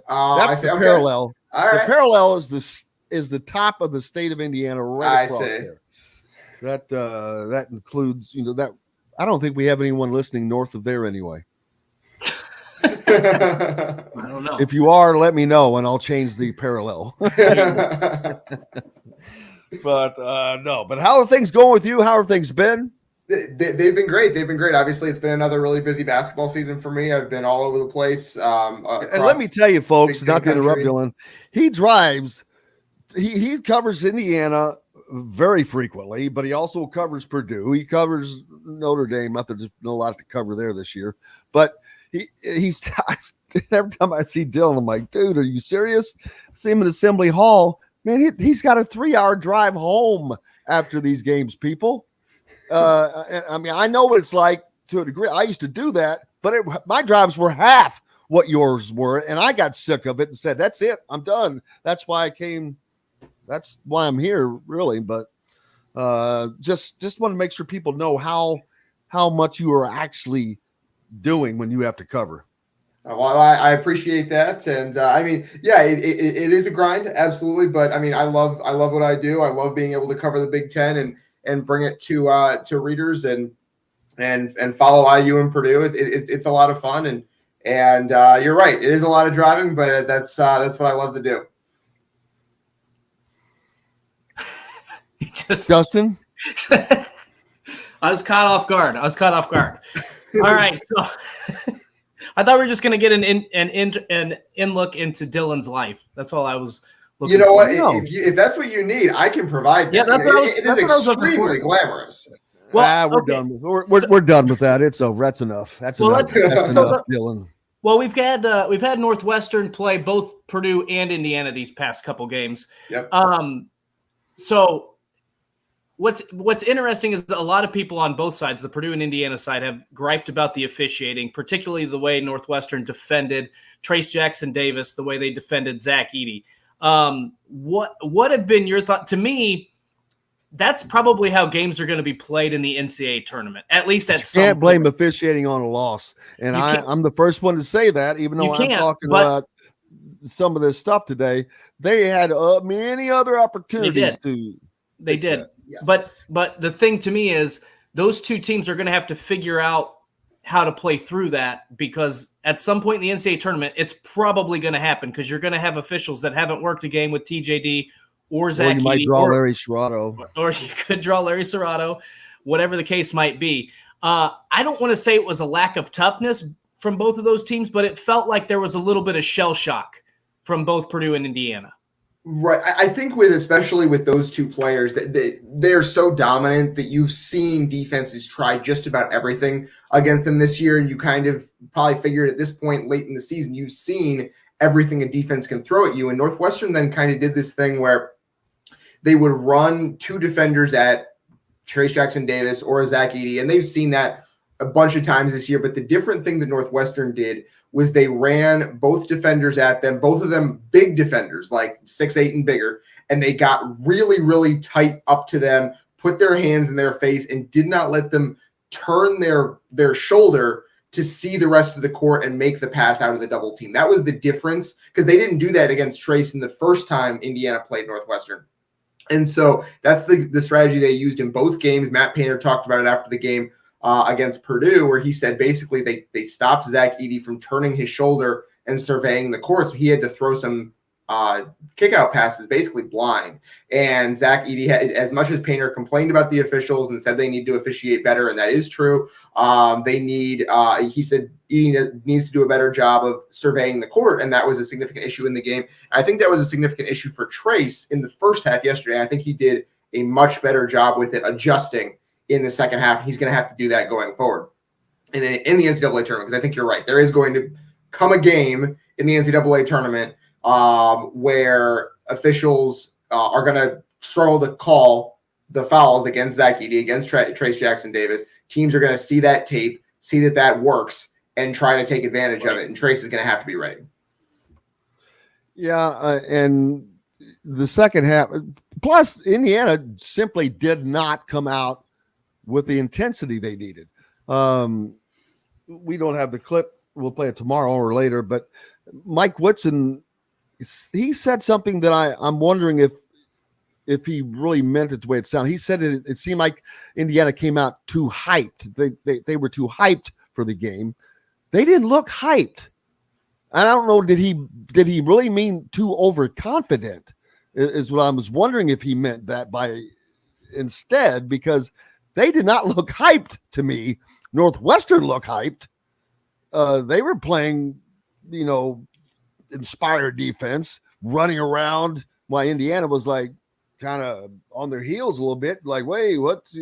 That's the parallel. All right. The parallel is the top of the state of Indiana right across there. That includes that. I don't think we have anyone listening north of there anyway. I don't know. If you are, let me know and I'll change the parallel. But how are things going with you? How have things been? They've been great. They've been great. Obviously, it's been another really busy basketball season for me. I've been all over the place. And let me tell you, folks, not to interrupt Dylan, he drives. He covers Indiana very frequently, but he also covers Purdue. He covers Notre Dame. Not that there's a lot to cover there this year, but he's every time I see Dylan, I'm like, dude, are you serious? I see him at Assembly Hall. Man, he's got a 3-hour drive home after these games, people. I mean, I know what it's like to a degree. I used to do that, but my drives were half what yours were, and I got sick of it and said, that's it. I'm done. That's why I came. That's why I'm here, really. But just want to make sure people know how much you are actually doing when you have to cover. Well, I appreciate that, and I mean, yeah, it is a grind, absolutely. But I mean, I love what I do. I love being able to cover the Big Ten and bring it to readers and follow IU and Purdue. It's a lot of fun, and you're right, it is a lot of driving, but that's what I love to do. Dustin, I was caught off guard. All right, so I thought we were just going to get an in look into Dylan's life. That's all I was looking You know for. what? If that's what you need, I can provide that. Yeah, that's what I was- it that's is what I was looking extremely for. glamorous. Well, we're okay. done. We're done with that. It's over. That's enough. That's enough. That's enough, Dylan. Well, we've had Northwestern play both Purdue and Indiana these past couple games. Yep. So what's interesting is a lot of people on both sides, the Purdue and Indiana side, have griped about the officiating, particularly the way Northwestern defended Trace Jackson Davis, the way they defended Zach Edey. What have been your thoughts? To me, that's probably how games are going to be played in the NCAA tournament, at least at some point. Can't blame officiating on a loss. And I'm the first one to say that, even though I'm talking about some of this stuff today. They had many other opportunities to. They did. Yes. But the thing to me is those two teams are going to have to figure out how to play through that, because at some point in the NCAA tournament, it's probably going to happen because you're going to have officials that haven't worked a game with TJD or Zach. Or you might draw Larry Serrato. Or you could draw Larry Serrato, whatever the case might be. I don't want to say it was a lack of toughness from both of those teams, but it felt like there was a little bit of shell shock from both Purdue and Indiana. Right. I think especially with those two players, that they're so dominant that you've seen defenses try just about everything against them this year. And you kind of probably figured at this point late in the season, you've seen everything a defense can throw at you. And Northwestern then kind of did this thing where they would run two defenders at Trace Jackson Davis or Zach Edey. And they've seen that a bunch of times this year. But the different thing that Northwestern did was they ran both defenders at them, both of them big defenders, like 6'8" and bigger, and they got really, really tight up to them, put their hands in their face, and did not let them turn their shoulder to see the rest of the court and make the pass out of the double team. That was the difference, because they didn't do that against Trace in the first time Indiana played Northwestern. And so that's the strategy they used in both games. Matt Painter talked about it after the game against Purdue, where he said basically they stopped Zach Edey from turning his shoulder and surveying the court. So he had to throw some kick-out passes basically blind. And Zach Edey, as much as Painter complained about the officials and said they need to officiate better, and that is true, he said Edey needs to do a better job of surveying the court, and that was a significant issue in the game. I think that was a significant issue for Trace in the first half yesterday. I think he did a much better job with it, adjusting in the second half. He's going to have to do that going forward. And then in the NCAA tournament, because I think you're right, there is going to come a game in the NCAA tournament where officials are going to struggle to call the fouls against Zach Edey, against Trace Jackson Davis. Teams are going to see that tape, see that works, and try to take advantage of it. And Trace is going to have to be ready. Yeah, and the second half, plus Indiana simply did not come out with the intensity they needed. We don't have the clip. We'll play it tomorrow or later, but Mike Whitson, he said something that I'm wondering if he really meant it the way it sounded. He said it seemed like Indiana came out too hyped. They were too hyped for the game. They didn't look hyped. And I don't know, did he really mean too overconfident is what I was wondering if he meant that by instead, because they did not look hyped to me. Northwestern looked hyped. They were playing, inspired defense, running around, while Indiana was like, kind of on their heels a little bit, like, wait, what's,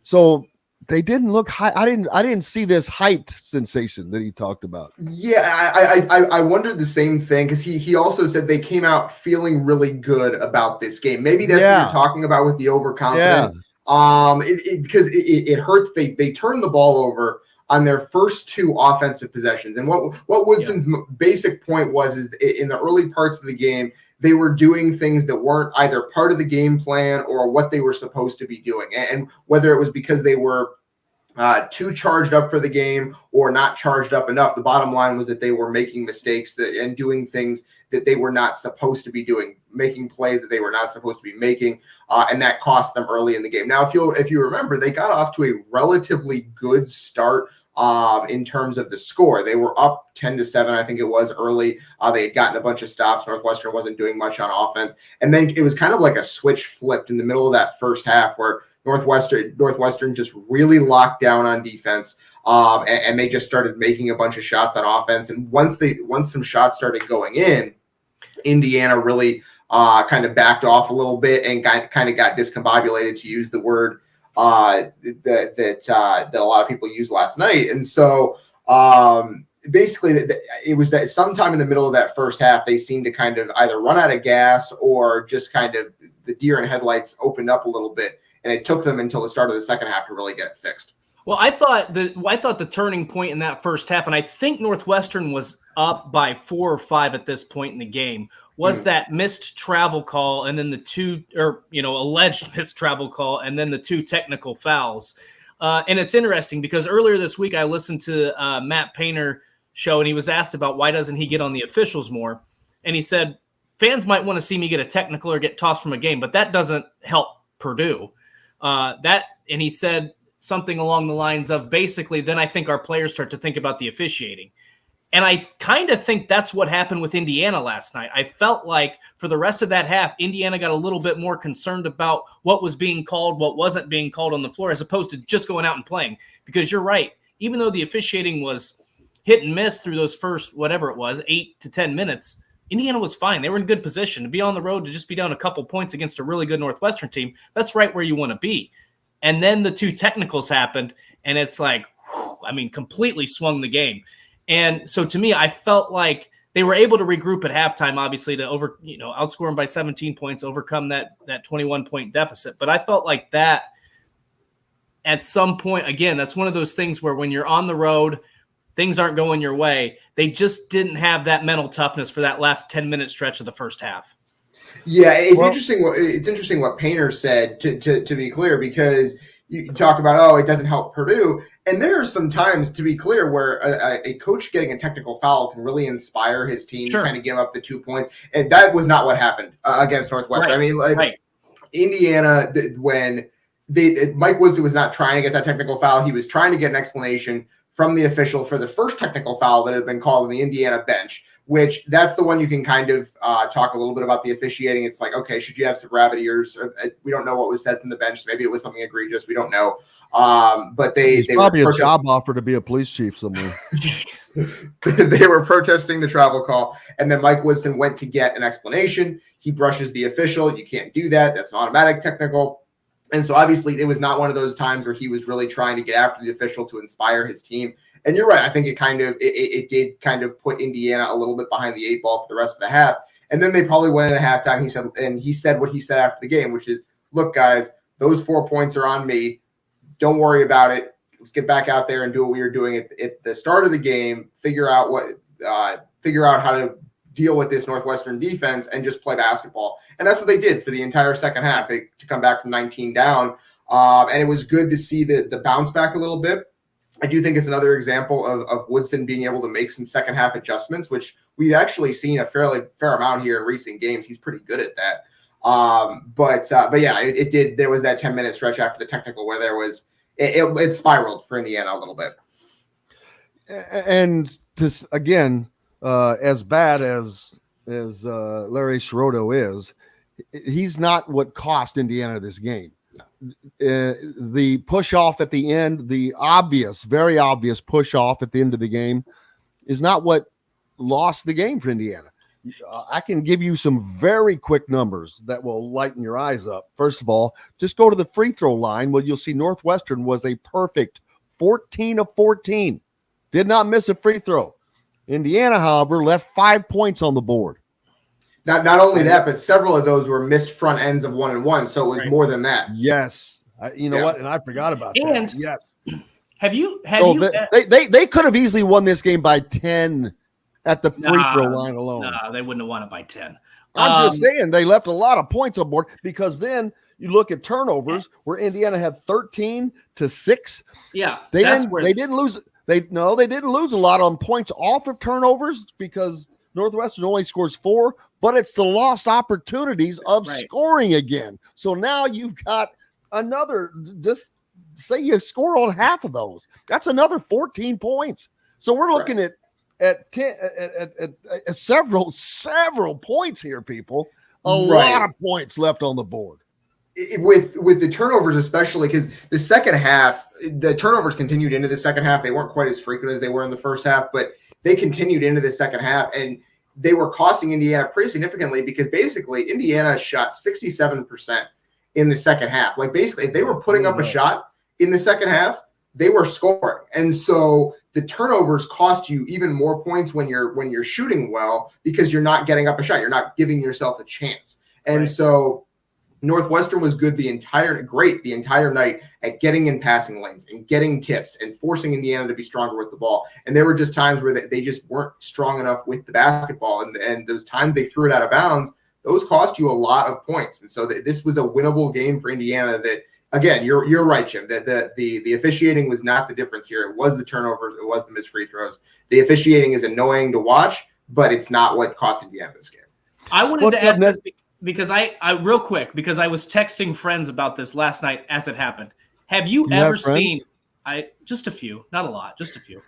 so they didn't look high. I didn't see this hyped sensation that he talked about. Yeah, I wondered the same thing, because he also said they came out feeling really good about this game. Maybe that's what you're talking about with the overconfidence. Because it hurt. They turned the ball over on their first 2 offensive possessions. And what Woodson's basic point was is in the early parts of the game, they were doing things that weren't either part of the game plan or what they were supposed to be doing. And whether it was because they were too charged up for the game or not charged up enough, the bottom line was that they were making mistakes and doing things that they were not supposed to be doing, making plays that they were not supposed to be making, and that cost them early in the game. Now, if you remember, they got off to a relatively good start in terms of the score. They were up 10-7, I think it was, early. They had gotten a bunch of stops. Northwestern wasn't doing much on offense. And then it was kind of like a switch flipped in the middle of that first half where Northwestern just really locked down on defense, and they just started making a bunch of shots on offense. And once some shots started going in, Indiana really kind of backed off a little bit and kind of got discombobulated, to use the word that a lot of people used last night. And so basically it was that sometime in the middle of that first half, they seemed to kind of either run out of gas or just kind of the deer in headlights opened up a little bit. And it took them until the start of the second half to really get it fixed. Well, I thought the turning point in that first half, and I think Northwestern was up by 4 or 5 at this point in the game, was that missed travel call, and then alleged missed travel call, and then the 2 technical fouls. And it's interesting because earlier this week I listened to Matt Painter show, and he was asked about why doesn't he get on the officials more, and he said fans might want to see me get a technical or get tossed from a game, but that doesn't help Purdue. And he said something along the lines of, basically, then I think our players start to think about the officiating. And I kind of think that's what happened with Indiana last night. I felt like for the rest of that half, Indiana got a little bit more concerned about what was being called, what wasn't being called on the floor, as opposed to just going out and playing. Because you're right, even though the officiating was hit and miss through those first, whatever it was, 8 to 10 minutes, Indiana was fine. They were in good position. To be on the road, to just be down a couple points against a really good Northwestern team, that's right where you want to be. And then the 2 technicals happened, and it's like, completely swung the game. And so to me, I felt like they were able to regroup at halftime, obviously, to outscore them by 17 points, overcome that 21-point deficit. But I felt like that at some point, again, that's one of those things where when you're on the road, things aren't going your way. They just didn't have that mental toughness for that last 10-minute stretch of the first half. Yeah, it's interesting what Painter said, to be clear, because you talk about, it doesn't help Purdue. And there are some times, to be clear, where a coach getting a technical foul can really inspire his team to kind of give up the 2 points. And that was not what happened against Northwestern. Right. Indiana, when Mike Woodson was not trying to get that technical foul, he was trying to get an explanation from the official for the first technical foul that had been called on the Indiana bench, which that's the one you can kind of talk a little bit about the officiating. It's like, okay, should you have some rabbit ears? We don't know what was said from the bench. Maybe it was something egregious. We don't know. But they probably a job offer to be a police chief somewhere. They were protesting the travel call. And then Mike Woodson went to get an explanation. He brushes the official. You can't do that. That's an automatic technical. And so obviously it was not one of those times where he was really trying to get after the official to inspire his team. And you're right. I think it did kind of put Indiana a little bit behind the 8 ball for the rest of the half. And then they probably went at halftime. He said what he said after the game, which is, look, guys, those 4 points are on me. Don't worry about it. Let's get back out there and do what we were doing at the start of the game. Figure out how to deal with this Northwestern defense and just play basketball. And that's what they did for the entire second half, to come back from 19 down. And it was good to see the bounce back a little bit. I do think it's another example of Woodson being able to make some second half adjustments, which we've actually seen a fair amount here in recent games. He's pretty good at that. But yeah, it did. There was that 10-minute stretch after the technical where it spiraled for Indiana a little bit. And just again, as bad as Larry Schutte is, he's not what cost Indiana this game. The push off at the end, the very obvious push off at the end of the game, is not what lost the game for Indiana. I can give you some very quick numbers that will lighten your eyes up. First of all, just go to the free throw line. Well, you'll see Northwestern was a perfect 14 of 14. Did not miss a free throw. Indiana, however, left 5 points on the board. Not only that, but several of those were missed front ends of 1-and-1, so it was more than that. Yes. You know what? And I forgot about that. Yes. Have you they could have easily won this game by 10 at the free throw line alone. No, they wouldn't have won it by 10. I'm just saying they left a lot of points on board, because then you look at turnovers where Indiana had 13-6. Yeah. They didn't lose a lot on points off of turnovers, because Northwestern only scores 4, but it's the lost opportunities of scoring again. So now you've got another, just say you score on half of those. That's another 14 points. So we're looking at several points here, people. A lot of points left on the board. With the turnovers, especially because the second half, the turnovers continued into the second half. They weren't quite as frequent as they were in the first half, but they continued into the second half, and they were costing Indiana pretty significantly, because basically Indiana shot 67% in the second half. Like, basically, if they were putting up a shot in the second half, they were scoring. And so the turnovers cost you even more points when you're shooting well, because you're not getting up a shot. You're not giving yourself a chance. And so Northwestern was good the entire night at getting in passing lanes and getting tips and forcing Indiana to be stronger with the ball. And there were just times where they just weren't strong enough with the basketball. And those times they threw it out of bounds, those cost you a lot of points. And so this was a winnable game for Indiana. That, again, you're right, Jim, that the officiating was not the difference here. It was the turnovers. It was the missed free throws. The officiating is annoying to watch, but it's not what cost Indiana this game. I wanted to ask this because I real quick, because I was texting friends about this last night as it happened. Have you ever seen just a few, not a lot, just a few.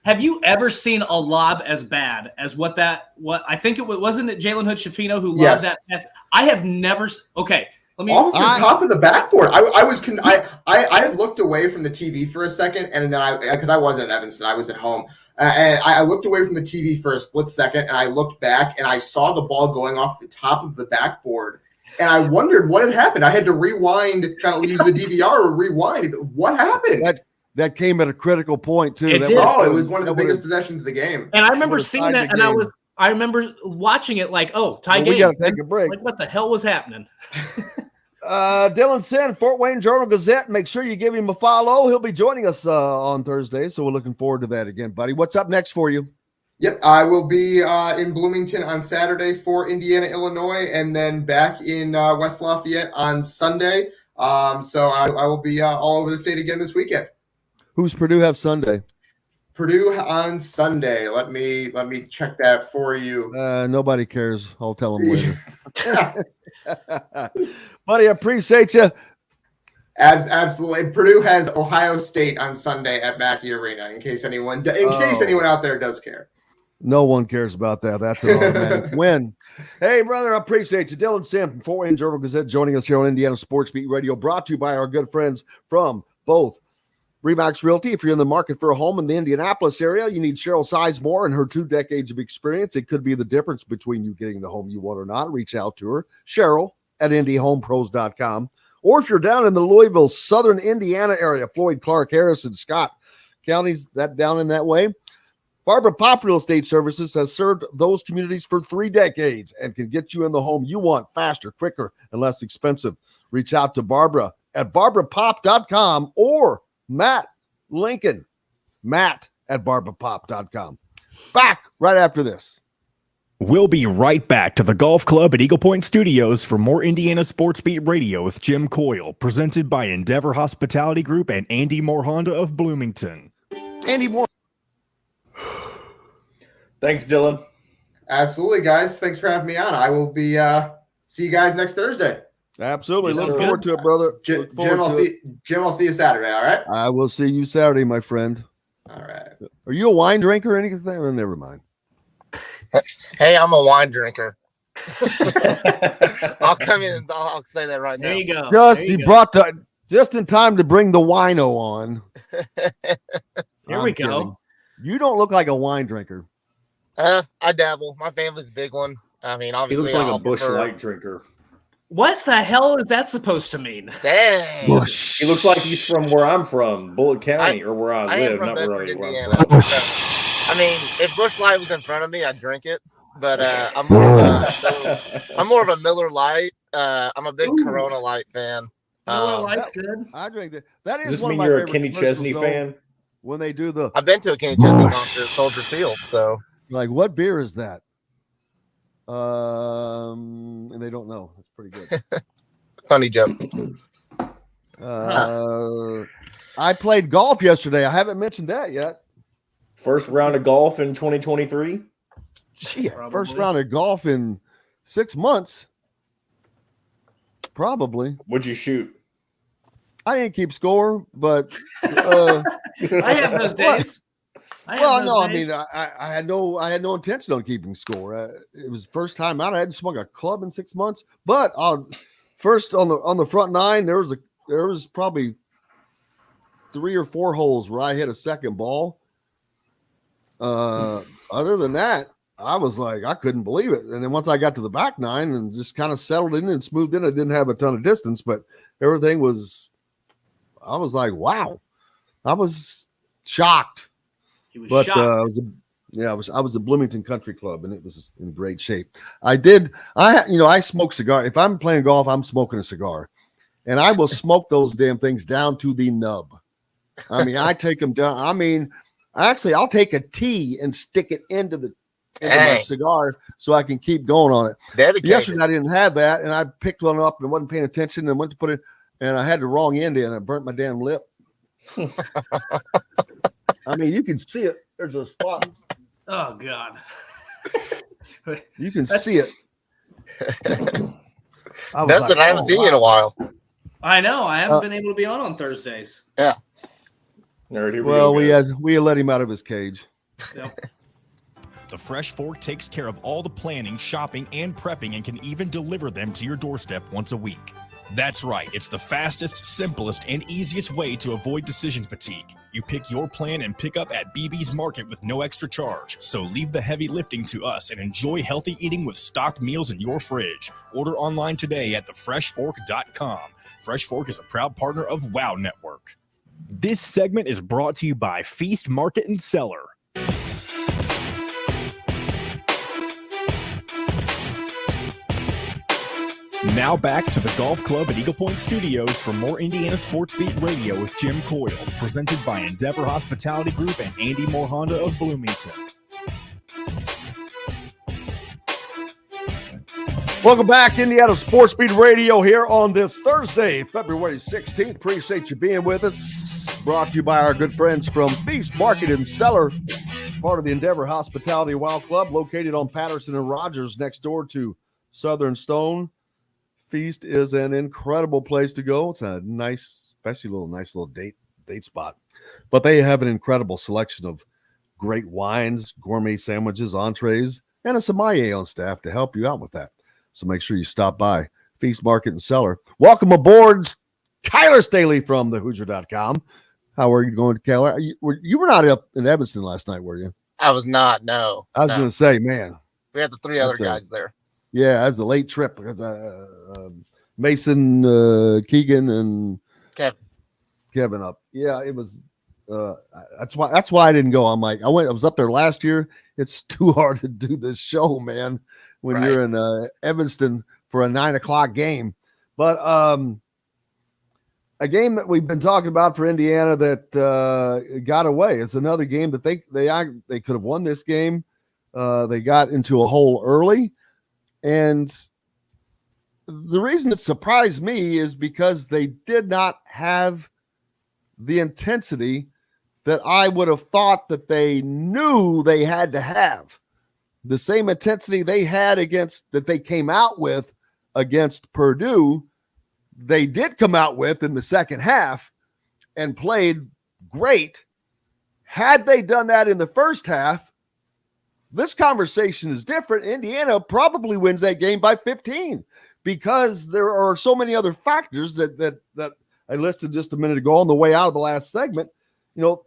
Have you ever seen a lob as bad as what I think wasn't it Jalen Hood-Schifino who lobbed that pass? I have never. Okay, let me off the top of the backboard. I had looked away from the TV for a second, and then because I wasn't in Evanston, I was at home, and I looked away from the TV for a split second, and I looked back, and I saw the ball going off the top of the backboard, and I wondered what had happened. I had to rewind, kind of use the DVR or rewind. What happened? That came at a critical point too. It was one of the biggest possessions of the game. And I remember seeing that, and I remember watching it like, tie game. We got to take a break. Like, what the hell was happening? Dylan Sinn, Fort Wayne Journal-Gazette. Make sure you give him a follow. He'll be joining us on Thursday, so we're looking forward to that again, buddy. What's up next for you? Yep, I will be in Bloomington on Saturday for Indiana, Illinois, and then back in West Lafayette on Sunday. So I will be all over the state again this weekend. Who's Purdue have Sunday? Purdue on Sunday. Let me check that for you. Nobody cares. I'll tell them later. Buddy, I appreciate you. Absolutely. Purdue has Ohio State on Sunday at Mackey Arena. In case anyone out there does care. No one cares about that. That's an automatic win. Hey, brother, I appreciate you. Dylan Sinn from Fort Wayne Journal-Gazette joining us here on Indiana Sports Beat Radio, brought to you by our good friends from both Remax Realty. If you're in the market for a home in the Indianapolis area, you need Cheryl Sizemore and her 2 decades of experience. It could be the difference between you getting the home you want or not. Reach out to her, Cheryl at IndyHomePros.com. Or if you're down in the Louisville, southern Indiana area, Floyd, Clark, Harrison, Scott counties, that down in that way, Barbara Pop Real Estate Services has served those communities for 3 decades and can get you in the home you want faster, quicker, and less expensive. Reach out to Barbara at barbarapop.com or Matt Lincoln, Matt at barbarapop.com. Back right after this. We'll be right back to the Golf Club at Eagle Point Studios for more Indiana Sports Beat Radio with Jim Coyle, presented by Endeavor Hospitality Group and Andy Moore Honda of Bloomington. Andy Moore. Thanks, Dylan. Absolutely, guys. Thanks for having me on. I will be see you guys next Thursday. Absolutely. Look forward to it, brother. Jim, I'll see you Saturday, all right? I will see you Saturday, my friend. All right. Are you a wine drinker or anything? Or never mind. Hey, I'm a wine drinker. I'll come in and I'll say that right now. There you go. Brought just in time to bring the wino on. Here we go. You don't look like a wine drinker. I dabble. My family's a big one. I mean, He obviously, looks like I'll a Bush prefer- Light drinker. What the hell is that supposed to mean? Dang. He looks like he's from where I'm from, Bullitt County, or where I am live, from not Bedford, where I'm Indiana. from. So, I mean, if Bush Light was in front of me, I'd drink it. But I'm more of a Miller Light. I'm a big Corona Light fan. Miller Light's good. I drink that. That is Does this one mean of my you're a favorite Kenny commercials, Chesney though, fan? when they do the I've been to a Kenny Chesney concert at Soldier Field. So, like, what beer is that? And they don't know. That's pretty good. funny joke. I played golf yesterday. I haven't mentioned that yet. First round of golf in 2023. Shit, first round of golf in 6 months. Probably. What'd you shoot? I didn't keep score, but I have those days. I mean, I had no intention on keeping score. It was first time out. I hadn't swung a club in 6 months. But first on the front nine, there was probably 3 or 4 holes where I hit a second ball. Other than that, I was like, I couldn't believe it. And then once I got to the back nine and just kind of settled in and smoothed in, I didn't have a ton of distance, but everything was. I was like, wow. I was shocked. He was But shocked. I was at Bloomington Country Club, and it was in great shape. I smoke cigar. If I'm playing golf, I'm smoking a cigar, and I will smoke those damn things down to the nub. I mean, I take them down. I mean, actually, I'll take a T and stick it into my cigar so I can keep going on it. Dedicated. Yesterday, I didn't have that, and I picked one up and wasn't paying attention and went to put it, and I had the wrong end in. I burnt my damn lip. I mean, you can see it. There's a spot. Oh God. You can see it. That's what I haven't seen you in a while. I know. I haven't been able to be on Thursdays. Yeah. All right, here Well, we go, guys. we let him out of his cage. Yep. The Fresh Fork takes care of all the planning, shopping, and prepping and can even deliver them to your doorstep once a week. That's right, it's the fastest, simplest, and easiest way to avoid decision fatigue. You pick your plan and pick up at BB's Market with no extra charge. So leave the heavy lifting to us and enjoy healthy eating with stocked meals in your fridge. Order online today at thefreshfork.com. Fresh Fork is a proud partner of WOW Network. This segment is brought to you by Feast Market and Cellar. Now back to the Golf Club at Eagle Point Studios for more Indiana Sports Beat Radio with Jim Coyle, presented by Endeavor Hospitality Group and Andy Moore Honda of Bloomington. Welcome back, Indiana Sports Beat Radio here on this Thursday, February 16th. Appreciate you being with us. Brought to you by our good friends from Feast Market and Cellar, part of the Endeavor Hospitality Wow Club, located on Patterson and Rogers next door to Southern Stone. Feast is an incredible place to go. It's a nice, especially nice little date spot. But they have an incredible selection of great wines, gourmet sandwiches, entrees, and a sommelier on staff to help you out with that. So make sure you stop by Feast Market and Cellar. Welcome aboard, Kyler Staley from thehoosier.com. How are you going, Kyler? You were not up in Evanston last night, were you? I was not. No. I was going to say, man. We had the 3 other guys there. Yeah, that's a late trip because Mason, Keegan, and Kevin up. Yeah, it was. That's why I didn't go. I'm like, I was up there last year. It's too hard to do this show, man, when you're in Evanston for a 9:00 game. But a game that we've been talking about for Indiana that got away. It's another game that they could have won this game. They got into a hole early. And the reason it surprised me is because they did not have the intensity that I would have thought that they knew they had to have. The same intensity they had that they came out with against Purdue, they did come out with in the second half and played great. Had they done that in the first half, this conversation is different. Indiana probably wins that game by 15 because there are so many other factors that I listed just a minute ago on the way out of the last segment. You know,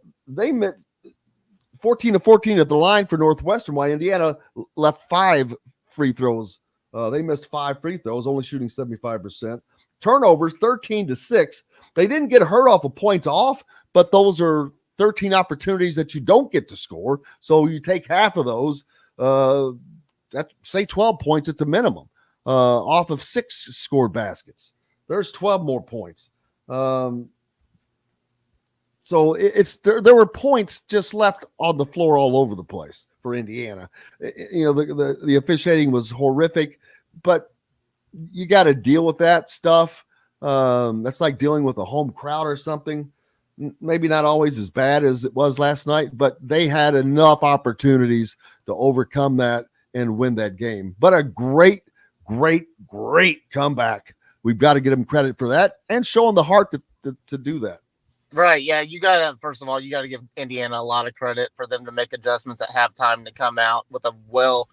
14-14 at the line for Northwestern, while Indiana left 5 free throws. They missed 5 free throws, only shooting 75%. Turnovers, 13-6. They didn't get hurt off of points off, but those are 13 opportunities that you don't get to score. So you take half of those, that's say 12 points at the minimum, off of 6 scored baskets. There's 12 more points. So there were points just left on the floor all over the place for Indiana. The officiating was horrific, but you got to deal with that stuff. That's like dealing with a home crowd or something. Maybe not always as bad as it was last night, but they had enough opportunities to overcome that and win that game. But a great, great, great comeback. We've got to give them credit for that and show them the heart to do that. Right. Yeah. First of all, you got to give Indiana a lot of credit for them to make adjustments at halftime to come out with a well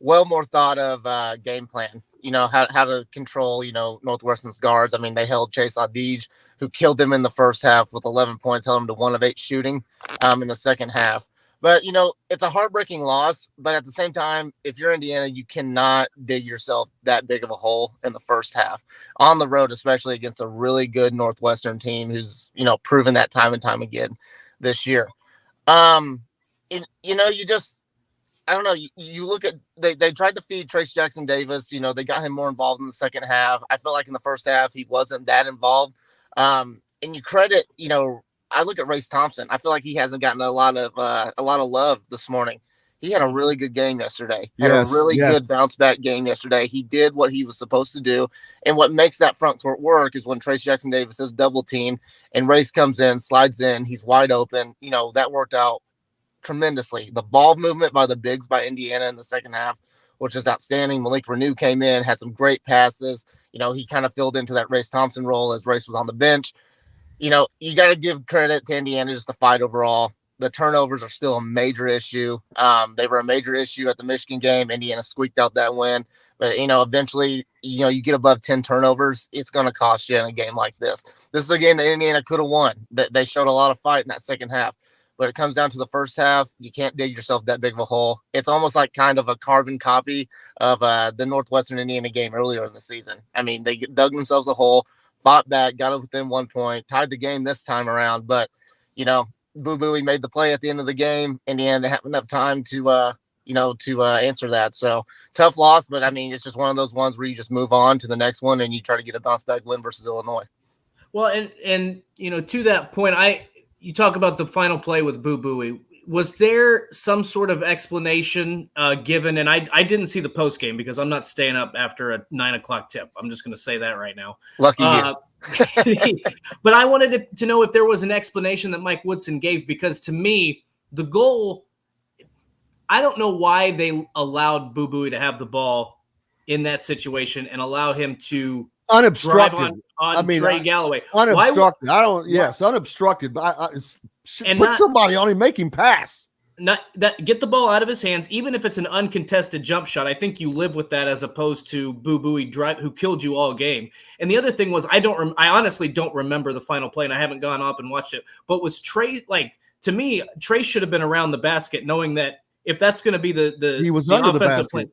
more thought of game plan. How to control, Northwestern's guards. I mean, they held Chase Adige, who killed them in the first half with 11 points, held him to 1 of 8 shooting in the second half. But, it's a heartbreaking loss. But at the same time, if you're Indiana, you cannot dig yourself that big of a hole in the first half on the road, especially against a really good Northwestern team who's, proven that time and time again this year. I don't know. You look at they tried to feed Trace Jackson Davis. They got him more involved in the second half. I feel like in the first half he wasn't that involved. And you credit, I look at Race Thompson. I feel like he hasn't gotten a lot of love this morning. He had a really good game yesterday. Had a really good bounce back game yesterday. He did what he was supposed to do. And what makes that front court work is when Trace Jackson Davis is double teamed and Race comes in, slides in, he's wide open. That worked out tremendously. The ball movement by the bigs by Indiana in the second half, which is outstanding. Malik Renew came in, had some great passes. He kind of filled into that Race Thompson role as Race was on the bench. You got to give credit to Indiana just the fight overall. The turnovers are still a major issue. They were a major issue at the Michigan game. Indiana squeaked out that win. But, eventually, you get above 10 turnovers, it's going to cost you in a game like this. This is a game that Indiana could have won. They showed a lot of fight in that second half. But it comes down to the first half. You can't dig yourself that big of a hole. It's almost like kind of a carbon copy of the Northwestern Indiana game earlier in the season. I mean, they dug themselves a hole, fought back, got it within 1 point, tied the game this time around. But, Boo Booey made the play at the end of the game. Indiana didn't have enough time to answer that. So tough loss, but I mean, it's just one of those ones where you just move on to the next one and you try to get a bounce back win versus Illinois. Well, and to that point, you talk about the final play with Boo Booey. Was there some sort of explanation given? And I didn't see the post game because I'm not staying up after a 9:00 tip. I'm just going to say that right now. Lucky you. But I wanted to know if there was an explanation that Mike Woodson gave, because to me, the goal, I don't know why they allowed Boo Booey to have the ball in that situation and allow him to unobstructed on Trey Galloway. Unobstructed. Unobstructed. But put somebody on him, make him pass. Not that, get the ball out of his hands, even if it's an uncontested jump shot. I think you live with that as opposed to Boo Booey who killed you all game. And the other thing was, I honestly don't remember the final play, and I haven't gone up and watched it. But was Trey, to me, Trey should have been around the basket, knowing that if that's going to be he was under the basket. Play,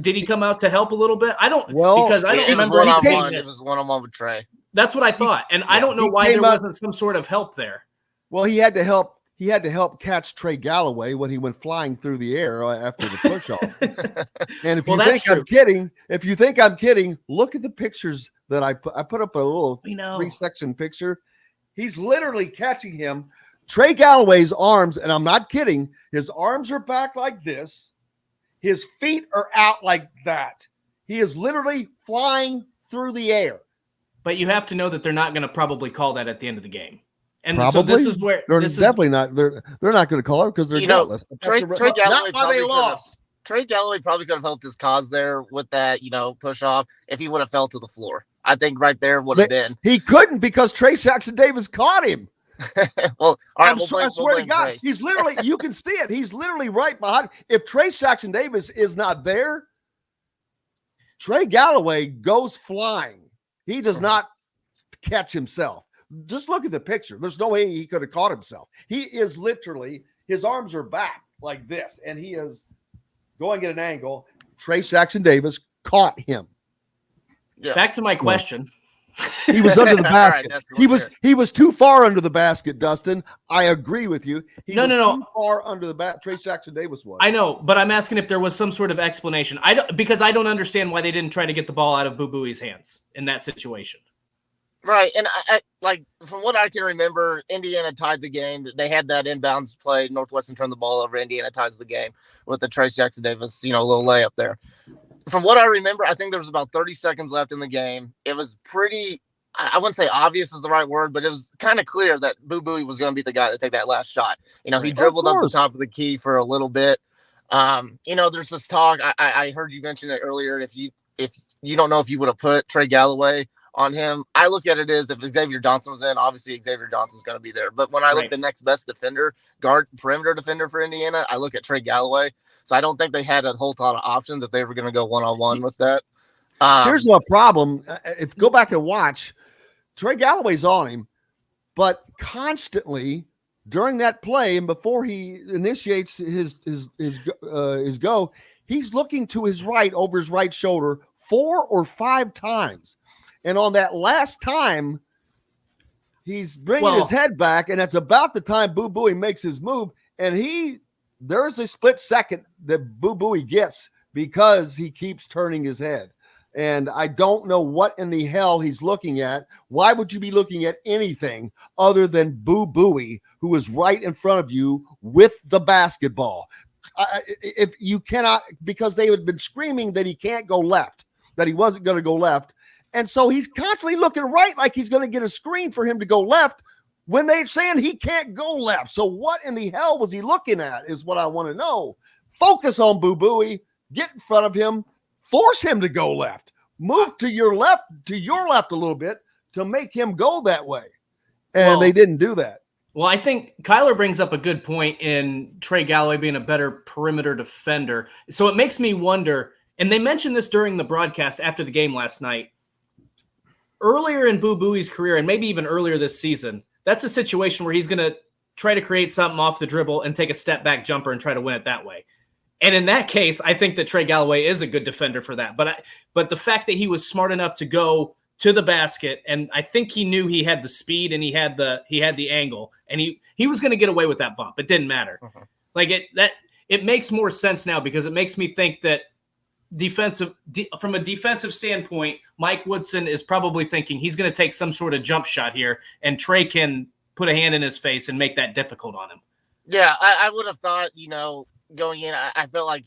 did he come out to help a little bit? I don't remember. It was one-on-one with Trey. That's what I thought, and I don't know why there wasn't some sort of help there. Well, he had to help. He had to help catch Trey Galloway when he went flying through the air after the push-off. And if you think I'm kidding, look at the pictures that I put up a little 3-section picture. He's literally catching him. Trey Galloway's arms, and I'm not kidding, his arms are back like this. His feet are out like that. He is literally flying through the air. But you have to know that they're not going to probably call that at the end of the game. And probably. So this is where they're definitely not. They're not going to call it because they're guiltless. Trey Galloway probably could have helped his cause there with that, push off if he would have fell to the floor. I think right there would have been. He couldn't because Trey Jackson Davis caught him. Well, all right, I swear to God, he's literally. You can see it. He's literally right behind. If Trace Jackson Davis is not there, Trey Galloway goes flying. He does not catch himself. Just look at the picture. There's no way he could have caught himself. He is literally his arms are back like this, and he is going at an angle. Trace Jackson Davis caught him. Yeah. Back to my question. He was under the basket. Right, he was too far under the basket, Dustin. I agree with you. He was too far under the basket. Trace Jackson Davis was. I know, but I'm asking if there was some sort of explanation. Because I don't understand why they didn't try to get the ball out of Boo Booey's hands in that situation. Right, and I like from what I can remember, Indiana tied the game. They had that inbounds play. Northwestern turned the ball over. Indiana ties the game with the Trace Jackson Davis, little layup there. From what I remember, I think there was about 30 seconds left in the game. It was pretty, I wouldn't say obvious is the right word, but it was kind of clear that Boo Booey was going to be the guy to take that last shot. He dribbled up the top of the key for a little bit. There's this talk. I heard you mention it earlier. If you don't know if you would have put Trey Galloway on him, I look at it as if Xavier Johnson was in, obviously Xavier Johnson's going to be there. But when I look at the next best defender, perimeter defender for Indiana, I look at Trey Galloway. So I don't think they had a whole lot of options if they were going to go one-on-one with that. Here's a problem. If go back and watch, Trey Galloway's on him, but constantly during that play and before he initiates his go, he's looking to his right over his right shoulder 4 or 5 times. And on that last time, he's bringing his head back, and that's about the time Boo Booey makes his move, and there's a split second that Boo Booey gets because he keeps turning his head. And I don't know what in the hell he's looking at. Why would you be looking at anything other than Boo Booey, who is right in front of you with the basketball? If you cannot, because they had been screaming that he can't go left, that he wasn't going to go left. And so he's constantly looking right like he's going to get a screen for him to go left, when they're saying he can't go left. So what in the hell was he looking at is what I want to know. Focus on Boo Booey, get in front of him, force him to go left, move to your left a little bit to make him go that way. And they didn't do that. Well, I think Kyler brings up a good point in Trey Galloway being a better perimeter defender. So it makes me wonder, and they mentioned this during the broadcast after the game last night, earlier in Boo Booey's career, and maybe even earlier this season, that's a situation where he's going to try to create something off the dribble and take a step back jumper and try to win it that way. And in that case, I think that Trey Galloway is a good defender for that. But the fact that he was smart enough to go to the basket, and I think he knew he had the speed and he had the angle, and he was going to get away with that bump. It didn't matter. It makes more sense now, because it makes me think that from a defensive standpoint, Mike Woodson is probably thinking he's going to take some sort of jump shot here, and Trey can put a hand in his face and make that difficult on him. Yeah, I would have thought, going in, I felt like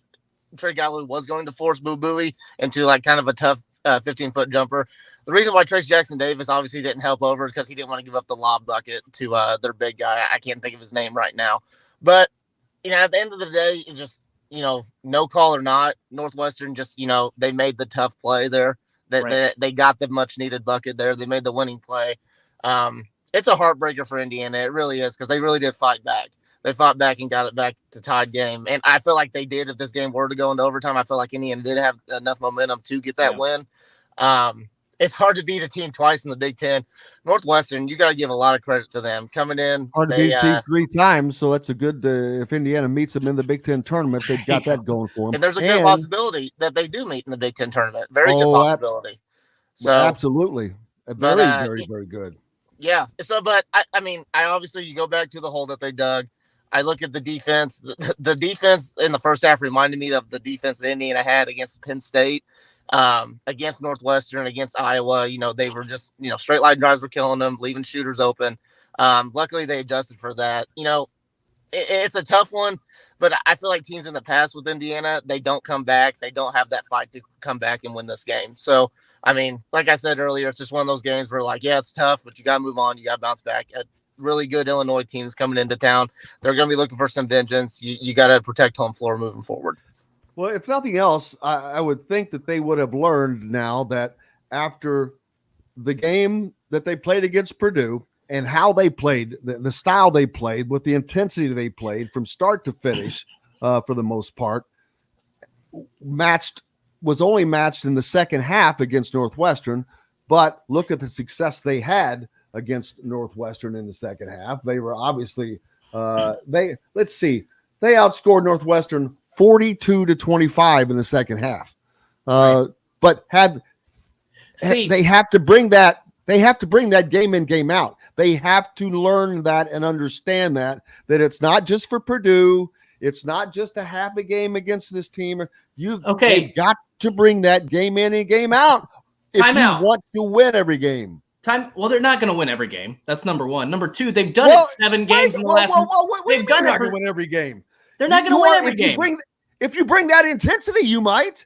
Trey Galloway was going to force Boo Booey into like kind of a tough 15-foot jumper. The reason why Trace Jackson Davis obviously didn't help over is because he didn't want to give up the lob bucket to their big guy. I can't think of his name right now. But, at the end of the day, it just, no call or not, Northwestern just, they made the tough play there. They got the much needed bucket there. They made the winning play. It's a heartbreaker for Indiana. It really is, because they really did fight back. They fought back and got it back to tied game. And I feel like they did. If this game were to go into overtime, I feel like Indiana did have enough momentum to get that win. It's hard to beat a team twice in the Big Ten. Northwestern, you got to give a lot of credit to them coming in. Hard to beat a team 3 times, so that's a good. If Indiana meets them in the Big Ten tournament, they've got that going for them. And there's a good possibility that they do meet in the Big Ten tournament. Very good possibility. So absolutely, very good. Yeah. So, but I obviously you go back to the hole that they dug. I look at the defense. The defense in the first half reminded me of the defense that Indiana had against Penn State, against Northwestern, against Iowa. They were just, straight line drives were killing them, leaving shooters open. Luckily, they adjusted for that. It's a tough one, but I feel like teams in the past with Indiana, they don't come back. They don't have that fight to come back and win this game. So, like I said earlier, it's just one of those games where it's tough, but you got to move on. You got to bounce back. Really good Illinois teams coming into town. They're going to be looking for some vengeance. You got to protect home floor moving forward. Well, if nothing else, I would think that they would have learned now that after the game that they played against Purdue and how they played, the style they played, with the intensity they played from start to finish, for the most part, was only matched in the second half against Northwestern. But look at the success they had against Northwestern in the second half. They were obviously Let's see. They outscored Northwestern 42-25 in the second half. But they have to bring that. They have to bring that game in, game out. They have to learn that and understand that it's not just for Purdue. It's not just a happy game against this team. They've got to bring that game in and game out if you want to win every game. Well, they're not going to win every game. That's number one. Number two, they've done it 7 games in the last. They've done it to win every game. They're not going to win every game. If you bring that intensity, you might.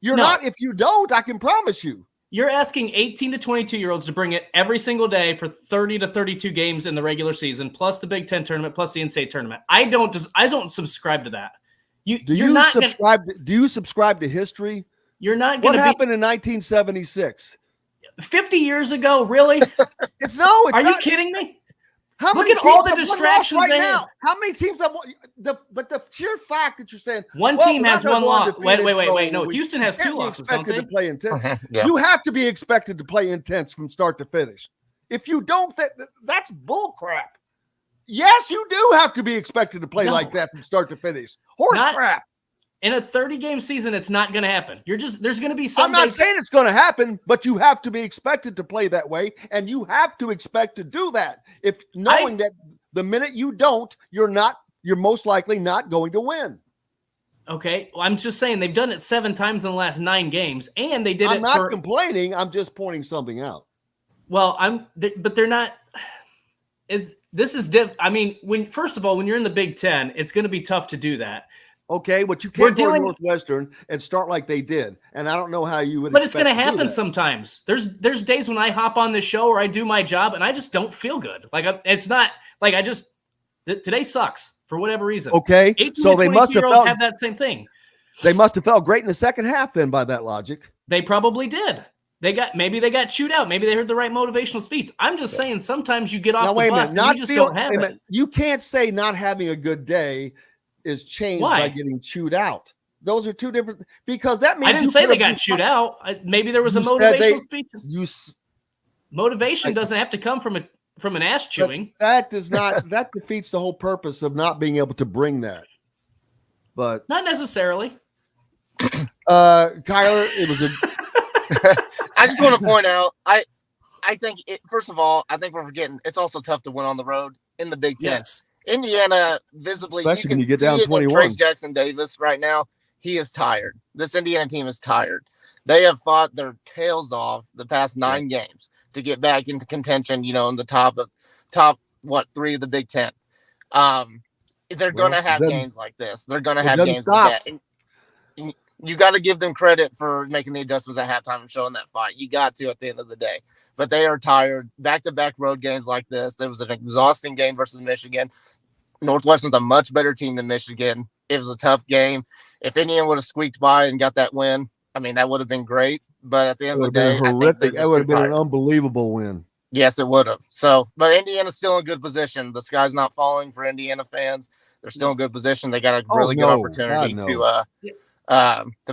You're not. If you don't, I can promise you. You're asking 18 to 22-year-olds to bring it every single day for 30 to 32 games in the regular season, plus the Big Ten tournament, plus the NCAA tournament. I don't subscribe to that. Do you subscribe to history? You're not going to. What happened in 1976? 50 years ago, really? Are you kidding me? Look at all the distractions they have. How many teams have won? But the sheer fact that you're saying one team has one loss. Wait. No, Houston has 2 losses. Expected to play intense. You have to be expected to play intense from start to finish. If you don't, that's bull crap. Yes, you do have to be expected to play like that from start to finish. Crap. In a 30-game season, it's not going to happen. There's going to be some. I'm not saying it's going to happen, but you have to be expected to play that way, and you have to expect to do that. If knowing that the minute you don't, you're most likely not going to win. Okay, well, I'm just saying they've done it 7 times in the last 9 games, and they did it. I'm not complaining. I'm just pointing something out. Well, but they're not. I mean, first of all, when you're in the Big Ten, it's going to be tough to do that. Okay, but you can't go to Northwestern and start like they did, and I don't know how you would. But it's going to happen sometimes. There's days when I hop on this show or I do my job, and I just don't feel good. It's not like today sucks for whatever reason. Okay, so they must have that same thing. They must have felt great in the second half, then, by that logic. They probably did. Maybe they got chewed out. Maybe they heard the right motivational speech. I'm just saying sometimes you get off the bus and you just don't have it. You can't say not having a good day is changed by getting chewed out. Those are 2 different, because that means I didn't say they got chewed out. Maybe there was a motivational speech. Motivation doesn't have to come from an ass chewing. That defeats the whole purpose of not being able to bring that. But not necessarily. Kyler, it was a I just want to point out, I think first of all, I think we're forgetting it's also tough to win on the road in the Big Ten. Yes. Indiana, visibly, especially when you get see down 21. Trace Jackson Davis right now, he is tired. This Indiana team is tired. They have fought their tails off the past 9 games to get back into contention, in the top 3 of the Big Ten. They're going to have games like this. They're going to have games like that. You got to give them credit for making the adjustments at halftime and showing that fight. You got to at the end of the day. But they are tired. Back-to-back road games like this. There was an exhausting game versus Michigan. Northwestern's a much better team than Michigan. It was a tough game. If Indiana would have squeaked by and got that win, that would have been great. But at the end of the day, horrific. That would have been an unbelievable win. Yes, it would have. So, but Indiana's still in good position. The sky's not falling for Indiana fans. They're still in good position. They got a really good opportunity to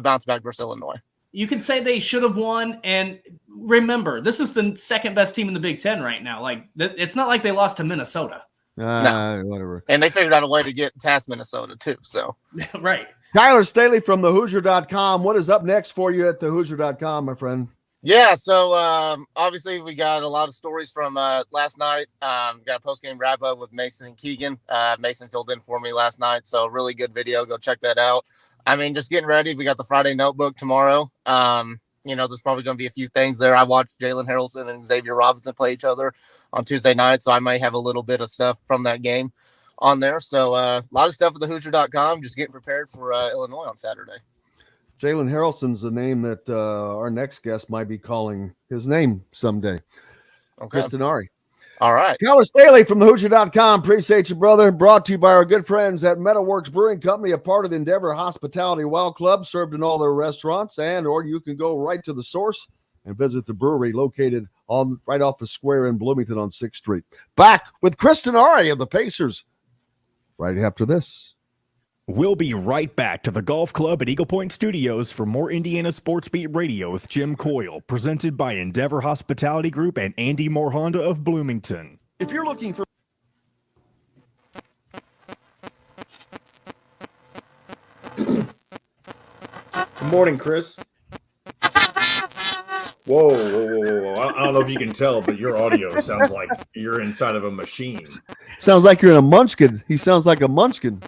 bounce back versus Illinois. You can say they should have won, and remember, this is the second best team in the Big Ten right now. It's not like they lost to Minnesota. No. Whatever. And they figured out a way to get past Minnesota too. So right. Tyler Staley from thehoosier.com. What is up next for you at thehoosier.com, my friend? Yeah, so obviously we got a lot of stories from last night. Got a post-game wrap-up with Mason and Keegan. Mason filled in for me last night, so really good video. Go check that out. Just getting ready. We got the Friday notebook tomorrow. There's probably going to be a few things there. I watched Jalen Harrelson and Xavier Robinson play each other on Tuesday night, so I might have a little bit of stuff from that game on there. So a lot of stuff at thehoosier.com, just getting prepared for Illinois on Saturday. Jalen Harrelson's the name that our next guest might be calling his name someday. Okay. Kristinari. All right. Tyler Staley from thehoosier.com. Appreciate you, brother. Brought to you by our good friends at Metalworks Brewing Company, a part of the Endeavor Hospitality Wild Club, served in all their restaurants, or you can go right to the source and visit the brewery located right off the square in Bloomington on 6th Street. Back with Kristinari of the Pacers right after this. We'll be right back to the golf club at Eagle Point Studios for more Indiana Sports Beat Radio with Jim Coyle, presented by Endeavor Hospitality Group and Andy Moore Honda of Bloomington. If you're looking for Good morning, Chris. Whoa, whoa, whoa, whoa. I don't know if you can tell, but your audio sounds like you're inside of a machine. Sounds like you're in a munchkin. He sounds like a munchkin.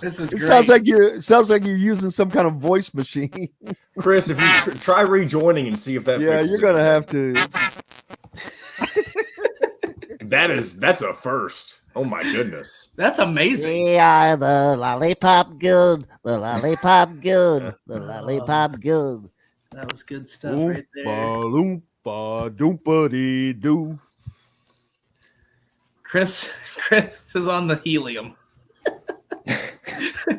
This is It great. sounds like you're using some kind of voice machine. Chris, if you try rejoining and see if that Yeah, fixes you're it. gonna have to. That's a first. Oh my goodness. That's amazing. We are the lollipop good, the lollipop good, the lollipop good. That was good stuff right there. Oompa doompa dee doo. Chris is on the helium.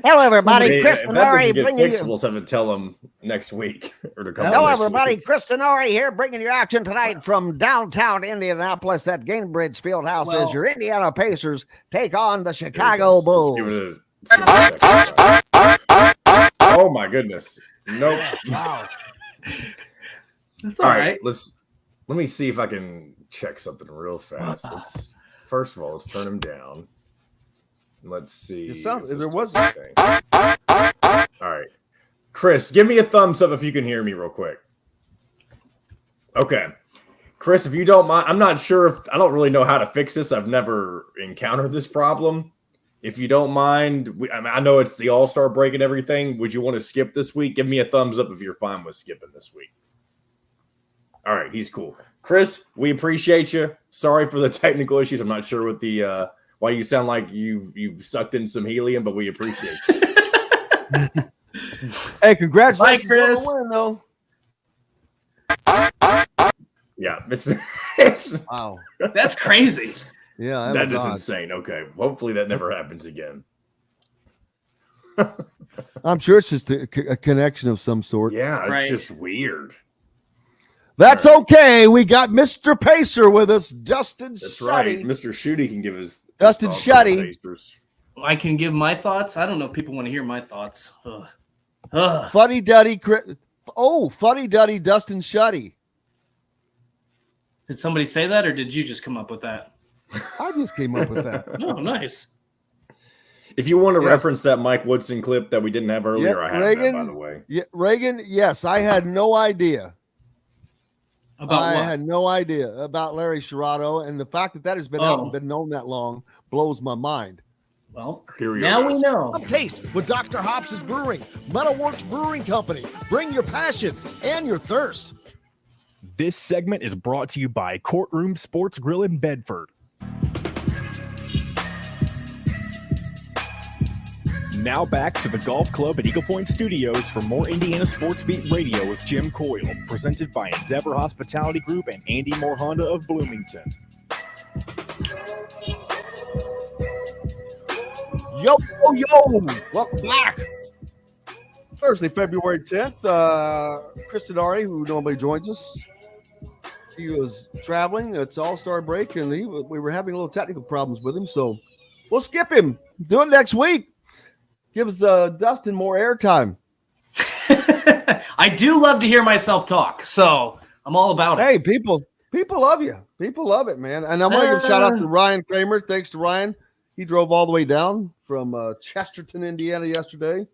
Hello, everybody. Hey, Chris if that doesn't Denari get bringing fixed, you. we'll have to tell him next week or to come. Hello, next everybody. week. Chris Denari here, bringing you action tonight from downtown Indianapolis at Gainbridge Fieldhouse as your Indiana Pacers take on the Chicago Bulls. Let's give it a oh my goodness. Nope. Wow. That's All all right. right. Let me see if I can check something real fast. First of all, let's turn him down. Let's see. It sounds if this there was. does anything. All right. Chris, give me a thumbs up if you can hear me real quick. Okay. Chris, if you don't mind, I'm not sure I don't really know how to fix this. I've never encountered this problem. If you don't mind, I know it's the All-Star break and everything. Would you want to skip this week? Give me a thumbs up if you're fine with skipping this week. All right, he's cool. Chris, we appreciate you. Sorry for the technical issues. I'm not sure what the why you sound like you've sucked in some helium, but we appreciate you. Hey, congratulations Bye, on Chris. the win, though. Yeah, it's Wow. That's crazy. Yeah, that was is odd. insane. Okay, hopefully that never happens again. I'm sure it's just a connection of some sort. Yeah, it's Right. just weird. That's okay. We got Mr. Pacer with us, Dustin That's Schutte. right. Mr. Schutte can give his Dustin thoughts on the Schutte. Pacers. I can give my thoughts. I don't know if people want to hear my thoughts. Ugh. Fuddy Duddy. Fuddy Duddy, Dustin Schutte. Did somebody say that, or did you just come up with that? I just came up with that. Oh, nice. If you want to Yes. reference that Mike Woodson clip that we didn't have earlier, I have that, by the way. Yeah, Reagan. Yes, I had no idea. About I what? had no idea about Larry Schutte, and the fact that that has been out and been known that long blows my mind. Well, Here we now go, we guys. know. Taste with Dr. Hobbs' Brewing, Metalworks Brewing Company. Bring your passion and your thirst. This segment is brought to you by Courtroom Sports Grill in Bedford. Now back to the Golf Club at Eagle Point Studios for more Indiana Sports Beat Radio with Jim Coyle, presented by Endeavor Hospitality Group and Andy Moore Honda of Bloomington. Yo, welcome back. Thursday, February 10th. Chris Denari, who normally joins us, he was traveling. It's All-Star break, and we were having a little technical problems with him, so we'll skip him. Do it next week. Gives Dustin more airtime. I do love to hear myself talk, so I'm all about it. Hey, people love you. People love it, man. And I want to give a shout out to Ryan Kramer. Thanks to Ryan. He drove all the way down from Chesterton, Indiana yesterday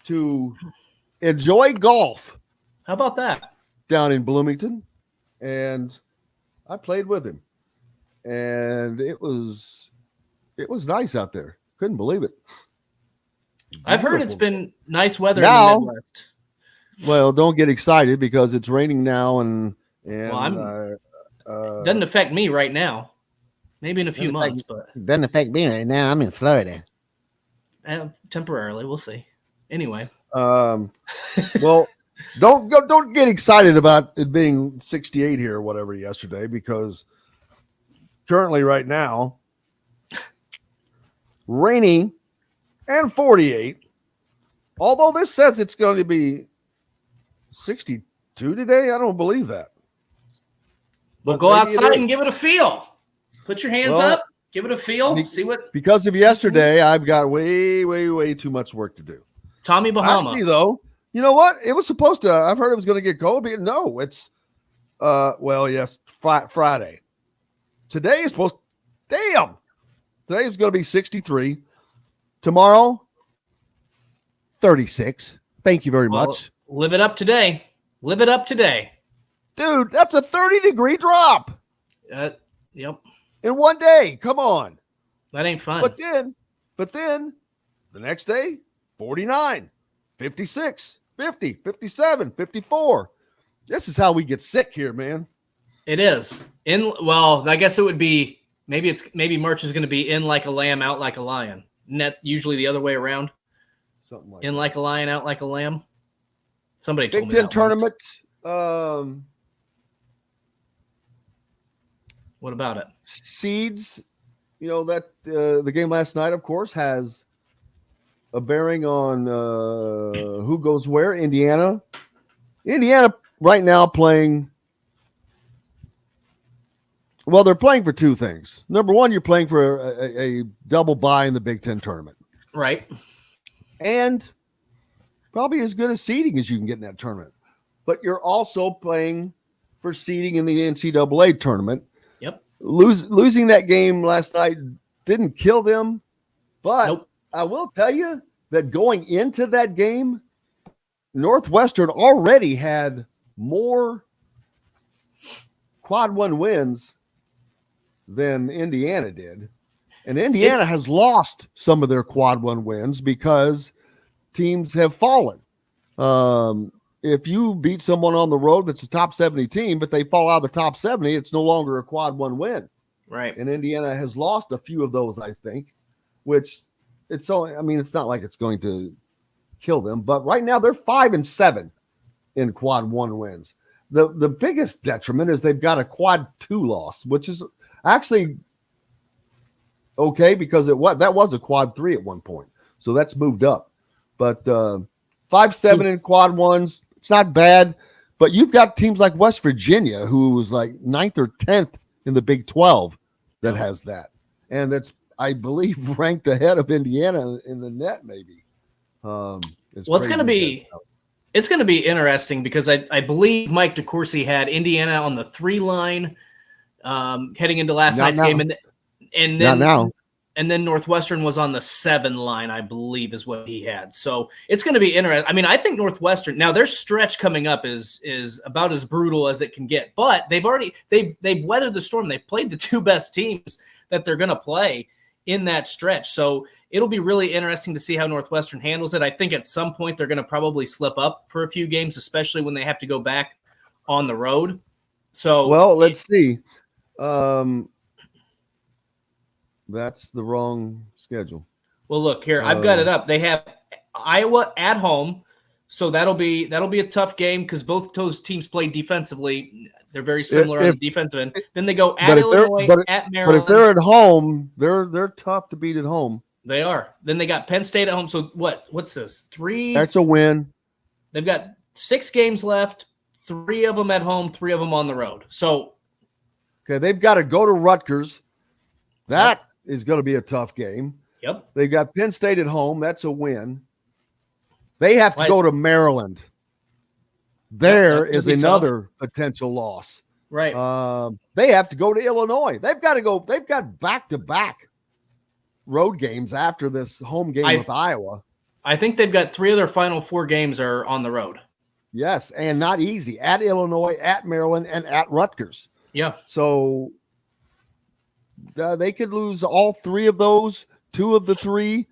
to enjoy golf How about that? down in Bloomington. And I played with him. And it was nice out there. Couldn't believe it. I've heard it's Beautiful. been nice weather Now- in the Midwest. Well, don't get excited because it's raining now and Doesn't affect me right now. Maybe in a few Doesn't affect- months, but Doesn't affect me right now. I'm in Florida. temporarily, we'll see. Anyway, well, don't get excited about it being 68 here or whatever yesterday, because currently right now rainy and 48. Although this says it's going to be 62 today, I don't believe that. we'll But go maybe it outside is. and give it a feel. Put your hands Well, up, give it a feel. See what Because of yesterday, I've got way too much work to do. Tommy Bahama. Actually, though, you know what? It was supposed to. I've heard it was going to get cold. But no, it's yes, Friday. Today is supposed. Damn, Today is going to be 63. Tomorrow, 36. Thank you very much. Live it up today. Live it up today. Dude, that's a 30-degree drop. Yep. In one day. Come on. That ain't fun. But then the next day, 49, 56, 50, 57, 54. This is how we get sick here, man. It is. I guess it would be maybe March is going to be in like a lamb, out like a lion. Usually the other way around. Something like in like a lion, out like a lamb. Somebody told Big me Ten that tournament. What about it? Seeds, that the game last night, of course, has a bearing on who goes where. Indiana right now playing. Well, they're playing for two things. Number one, you're playing for a double bye in the Big Ten tournament. Right. And probably as good a seeding as you can get in that tournament. But you're also playing for seeding in the NCAA tournament. Yep. Losing that game last night didn't kill them. But nope. I will tell you that going into that game, Northwestern already had more quad one wins than Indiana did. And Indiana has lost some of their quad one wins because teams have fallen. If you beat someone on the road that's a top 70 team, but they fall out of the top 70, it's no longer a quad one win. Right. And Indiana has lost a few of those, I think, which it's not like it's going to kill them, but right now they're 5-7 in quad one wins. The biggest detriment is they've got a quad two loss, which is actually okay because that was a quad three at one point. So that's moved up. But 5-7 in quad ones, it's not bad. But you've got teams like West Virginia, who was like 9th or 10th in the Big 12 that has that. And that's, I believe, ranked ahead of Indiana in the net, maybe. It's going to be interesting because I believe Mike DeCourcy had Indiana on the 3 line heading into last night's game. And then And then Northwestern was on the 7 line, I believe, is what he had. So it's going to be interesting. I mean, I think Northwestern now their stretch coming up is about as brutal as it can get. But they've weathered the storm. They've played the 2 best teams that they're going to play in that stretch. So it'll be really interesting to see how Northwestern handles it. I think at some point they're going to probably slip up for a few games, especially when they have to go back on the road. So let's see. That's the wrong schedule. Well, look here. I've got it up. They have Iowa at home, so that'll be a tough game because both those teams play defensively. They're very similar on the defensive end. Then they go at Illinois, at Maryland. But if they're at home, they're tough to beat at home. They are. Then they got Penn State at home. So what's this? 3. That's a win. They've got 6 games left. 3 of them at home, 3 of them on the road. So, okay, they've got to go to Rutgers. That is going to be a tough game. Yep. They've got Penn State at home. That's a win. They have to go to Maryland. There is another potential loss. Right. They have to go to Illinois. They've got to go. They've got back-to-back road games after this home game with Iowa. I think they've got 3 of their final 4 games are on the road. Yes, and not easy. At Illinois, at Maryland, and at Rutgers. Yeah. So they could lose all 3 of those, 2 of the 3.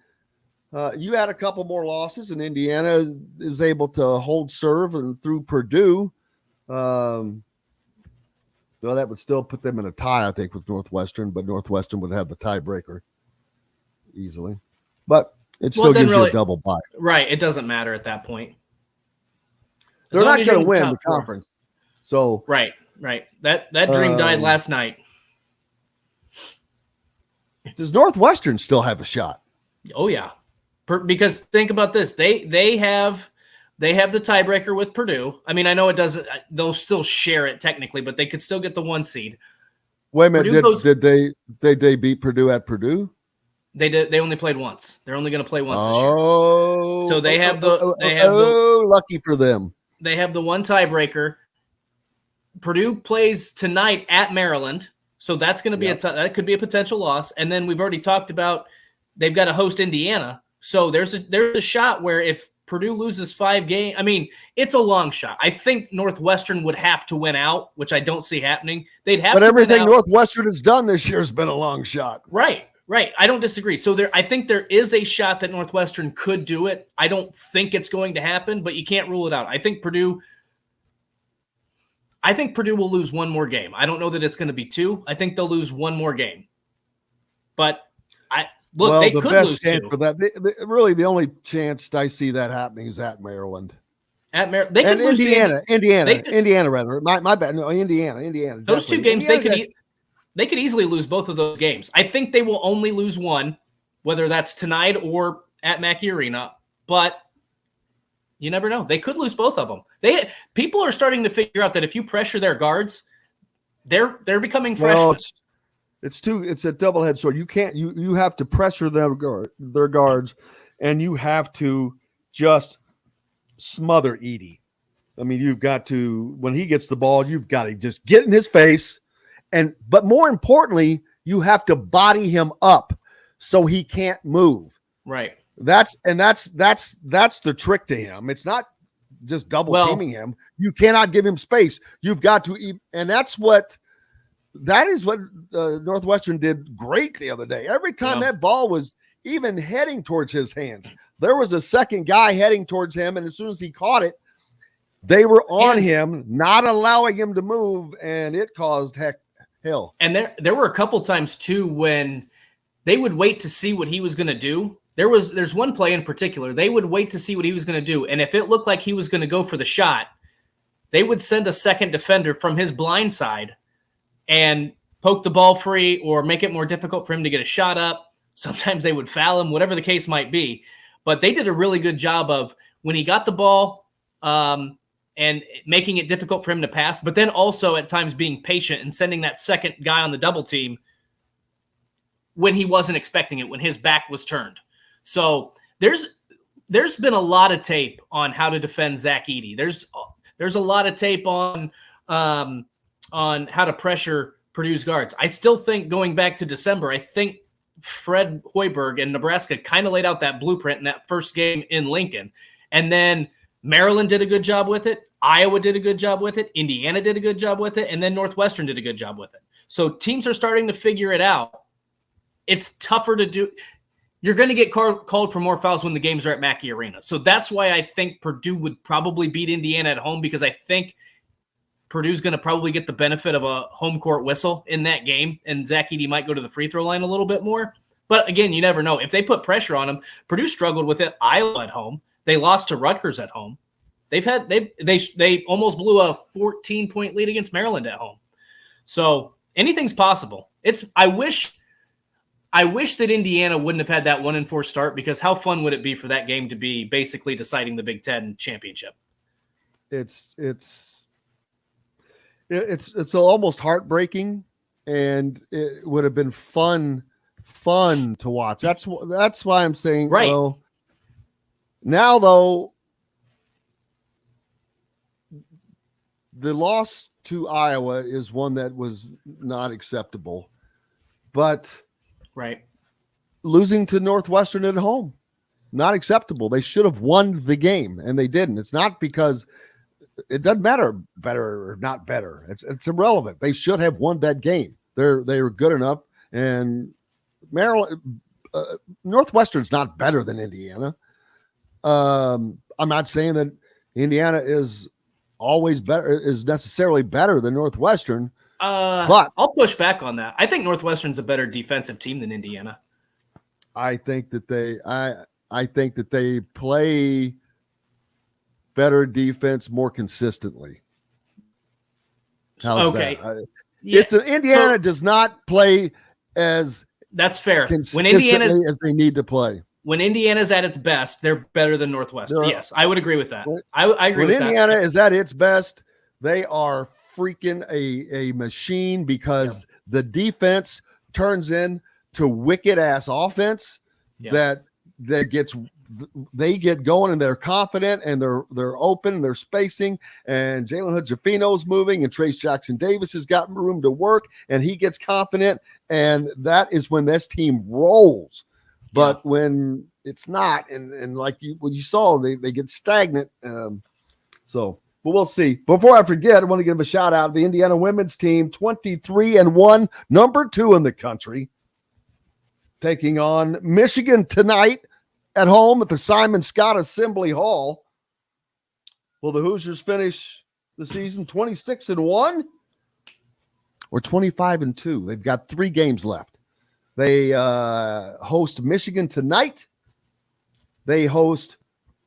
You had a couple more losses, and Indiana is able to hold serve and through Purdue. Well, that would still put them in a tie, I think, with Northwestern, but Northwestern would have the tiebreaker easily. But it still gives you a double bye. Right. It doesn't matter at that point. They're not going to win the conference. So Right. That dream died last night. Does Northwestern still have a shot? Oh yeah, because think about this: they have the tiebreaker with Purdue. I mean, I know it doesn't; they'll still share it technically, but they could still get the 1 seed. Wait a minute, did they beat Purdue at Purdue? They did. They only played once. They're only going to play once this year. Oh, so they have lucky for them. They have the 1 tiebreaker. Purdue plays tonight at Maryland. So that's going to be that could be a potential loss. And then we've already talked about they've got to host Indiana. So there's a shot where if Purdue loses 5 games, I mean, it's a long shot. I think Northwestern would have to win out, which I don't see happening. They'd have but to everything win out. Northwestern has done this year has been a long shot. Right. I don't disagree. So I think there is a shot that Northwestern could do it. I don't think it's going to happen, but you can't rule it out. I think Purdue will lose one more game. I don't know that it's going to be 2. I think they'll lose one more game. But they the could best lose chance 2. for that. Really, the only chance I see that happening is at Maryland. They could lose Indiana, rather. My bad. No, Indiana. Those definitely. 2 games, Indiana, they could easily lose both of those games. I think they will only lose one, whether that's tonight or at Mackey Arena. But you never know. They could lose both of them. People are starting to figure out that if you pressure their guards, they're becoming freshmen. Well, it's a double-edged sword. You have to pressure their guards, and you have to just smother Edey. I mean, you've got to, when he gets the ball, you've got to just get in his face, but more importantly, you have to body him up so he can't move. Right. That's the trick to him. It's not just double teaming him. You cannot give him space. You've got to, and that is what Northwestern did great the other day. Every time that ball was even heading towards his hands, there was a second guy heading towards him, and as soon as he caught it, they were on him, not allowing him to move, and it caused hell. And there were a couple times too when they would wait to see what he was going to do. There's one play in particular. They would wait to see what he was going to do, and if it looked like he was going to go for the shot, they would send a second defender from his blind side and poke the ball free or make it more difficult for him to get a shot up. Sometimes they would foul him, whatever the case might be. But they did a really good job of when he got the ball and making it difficult for him to pass, but then also at times being patient and sending that second guy on the double team when he wasn't expecting it, when his back was turned. So there's been a lot of tape on how to defend Zach Edey. There's a lot of tape on how to pressure Purdue's guards. I still think going back to December, I think Fred Hoiberg and Nebraska kind of laid out that blueprint in that first game in Lincoln. And then Maryland did a good job with it. Iowa did a good job with it. Indiana did a good job with it. And then Northwestern did a good job with it. So teams are starting to figure it out. It's tougher to do. You're going to get called for more fouls when the games are at Mackey Arena. So that's why I think Purdue would probably beat Indiana at home, because I think Purdue's going to probably get the benefit of a home court whistle in that game, and Zach Edey might go to the free throw line a little bit more. But again, you never know. If they put pressure on him, Purdue struggled with it. Iowa at home. They lost to Rutgers at home. They almost blew a 14-point lead against Maryland at home. So anything's possible. I wish that Indiana wouldn't have had that 1-4 start, because how fun would it be for that game to be basically deciding the Big Ten championship? It's almost heartbreaking, and it would have been fun to watch. That's why I'm saying, right. Well, now though, the loss to Iowa is one that was not acceptable, but right, losing to Northwestern at home, not acceptable. They should have won the game, and they didn't. It's not because it doesn't matter better or not better. It's irrelevant. They should have won that game. They were good enough, and Maryland, Northwestern's not better than Indiana. I'm not saying that Indiana is always better, is necessarily better than Northwestern. But I'll push back on that. I think Northwestern's a better defensive team than Indiana. I think that they play better defense more consistently. How's okay. that? Yeah. Indiana does not play as that's fair. Consistently as they need to play. When Indiana's at its best, they're better than Northwestern. Yes, I would agree with that. I agree with that. When Indiana is at its best, they are freaking a machine, because the defense turns into wicked ass offense that gets they get going and they're confident and they're open and they're spacing, and Jalen Hood-Jafino's moving and Trace Jackson-Davis has got room to work and he gets confident, and that is when this team rolls. But when it's not, and like when you saw, they get stagnant. But we'll see. Before I forget, I want to give a shout out to the Indiana women's team, 23-1, number 2 in the country, taking on Michigan tonight at home at the Simon Scott Assembly Hall. Will the Hoosiers finish the season 26-1 or 25-2? They've got 3 games left. They host Michigan tonight. They host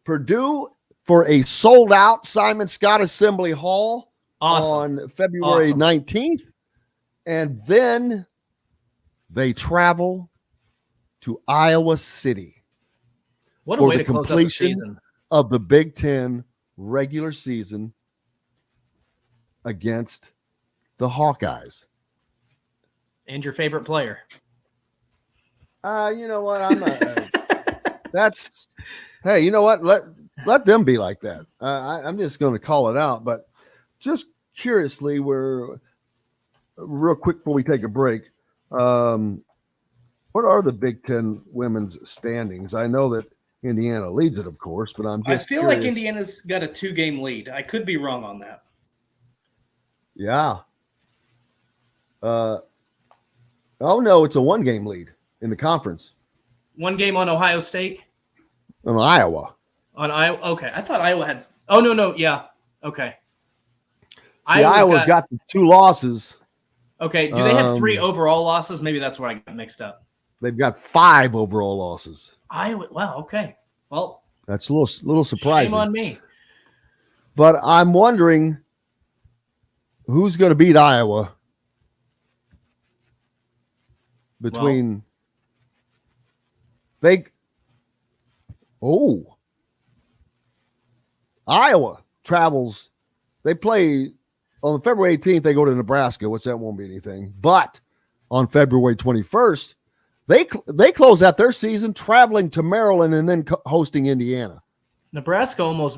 Purdue for a sold-out Simon Scott Assembly Hall on February 19th. And then they travel to Iowa City what a for way the to close out the completion season. of the Big Ten regular season against the Hawkeyes. And your favorite player. You know what? I'm not. Hey, you know what? Let them be like that. I'm just going to call it out. But just curiously, we're real quick before we take a break. What are the Big Ten women's standings? I know that Indiana leads it, of course, but I feel like Indiana's got a 2-game lead. I could be wrong on that. Yeah. Oh no, it's a 1-game lead in the conference. 1 game on Ohio State? On Iowa. On Iowa? Okay. I thought Iowa had – oh, no. Yeah. Okay. See, Iowa's got 2 losses. Okay. Do they have 3 overall losses? Maybe that's where I got mixed up. They've got 5 overall losses. Iowa – wow, okay. Well – that's a little surprising. Shame on me. But I'm wondering who's going to beat Iowa between Iowa travels. They play on February 18th. They go to Nebraska, which that won't be anything. But on February 21st, they close out their season traveling to Maryland and then hosting Indiana. Nebraska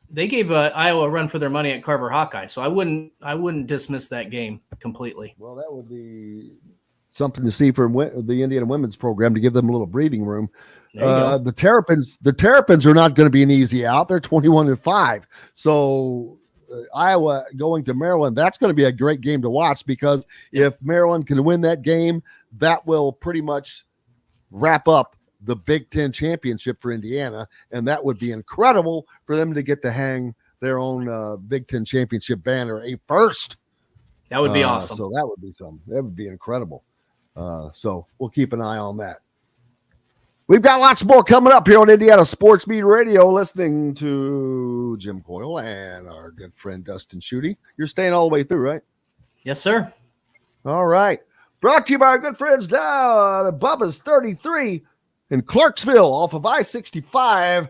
they gave Iowa a run for their money at Carver Hawkeye, so I wouldn't dismiss that game completely. Well, that would be something to see for the Indiana women's program, to give them a little breathing room. The Terrapins are not going to be an easy out. They're 21-5. So Iowa going to Maryland, that's going to be a great game to watch, because if Maryland can win that game, that will pretty much wrap up the Big Ten championship for Indiana, and that would be incredible for them to get to hang their own Big Ten championship banner a first. That would be awesome. So that would be something. That would be incredible. So we'll keep an eye on that. We've got lots more coming up here on Indiana Sports Beat Radio, listening to Jim Coyle and our good friend Dustin Schutte. You're staying all the way through, right? Yes, sir. All right. Brought to you by our good friends down at Bubba's 33 in Clarksville off of I-65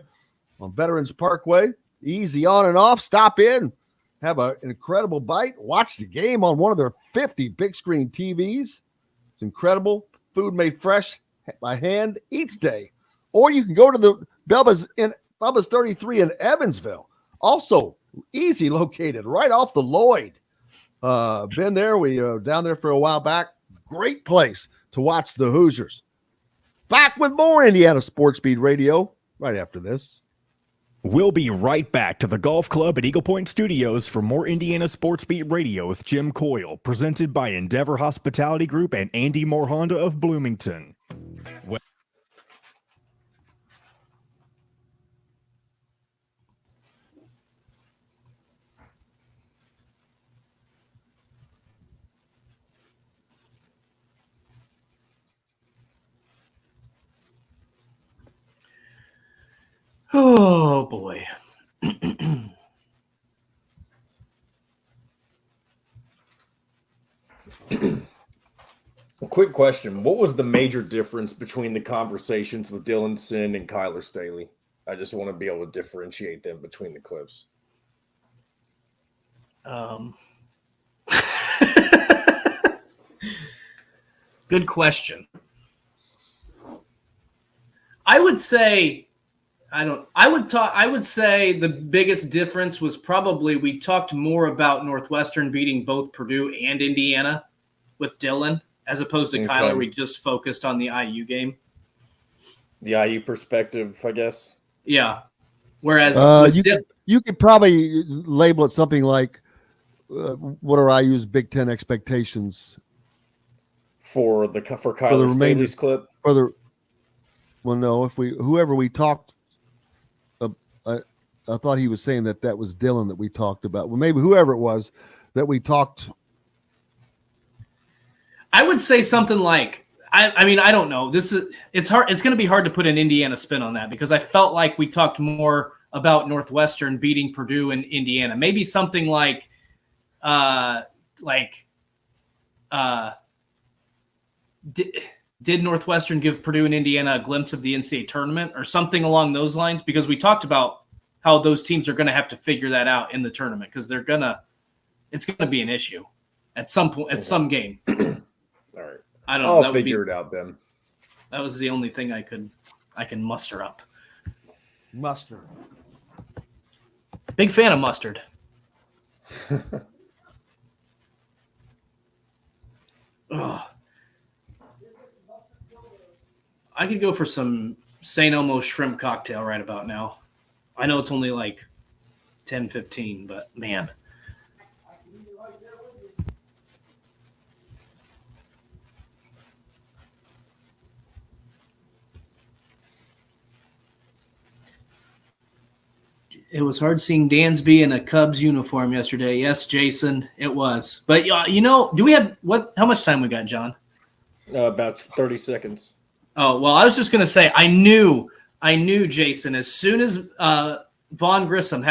on Veterans Parkway. Easy on and off. Stop in, have an incredible bite, watch the game on one of their 50 big screen TVs. It's incredible. Food made fresh by hand each day. Or you can go to the Bubba's 33 in Evansville. Also easy located right off the Lloyd. Been there. We down there for a while back. Great place to watch the Hoosiers. Back with more Indiana Sports Beat Radio right after this. We'll be right back to the golf club at Eagle Point Studios for more Indiana Sports Beat Radio with Jim Coyle, presented by Endeavor Hospitality Group and Andy Moore Honda of Bloomington. Oh, boy. A quick question. What was the major difference between the conversations with Dylan Sinn and Kyler Staley? I just want to be able to differentiate them between the clips. Good question. I would say I would say the biggest difference was probably we talked more about Northwestern beating both Purdue and Indiana with Dylan, as opposed to Kyler. We just focused on the IU game. The IU perspective, I guess. Yeah. Whereas you could probably label it something like, what are IU's Big Ten expectations for Kyler Staley's clip? Whoever we talked, I thought he was saying that was Dylan that we talked about. Well, maybe whoever it was that we talked. I would say something like, I mean, I don't know. It's hard. It's going to be hard to put an Indiana spin on that because I felt like we talked more about Northwestern beating Purdue and Indiana. Maybe something like did Northwestern give Purdue and Indiana a glimpse of the NCAA tournament or something along those lines? Because we talked about how those teams are going to have to figure that out in the tournament because it's going to be an issue at some point, at some game. All right. I don't know. I'll figure it out then. That was the only thing I can muster up. Mustard. Big fan of mustard. Oh. I could go for some St. Elmo shrimp cocktail right about now. I know it's only like 10:15, but man. It was hard seeing Dansby in a Cubs uniform yesterday. Yes, Jason, it was. But do we have how much time we got, John? About 30 seconds. Oh, well, I was just going to say, I knew Jason, as soon as Vaughn Grissom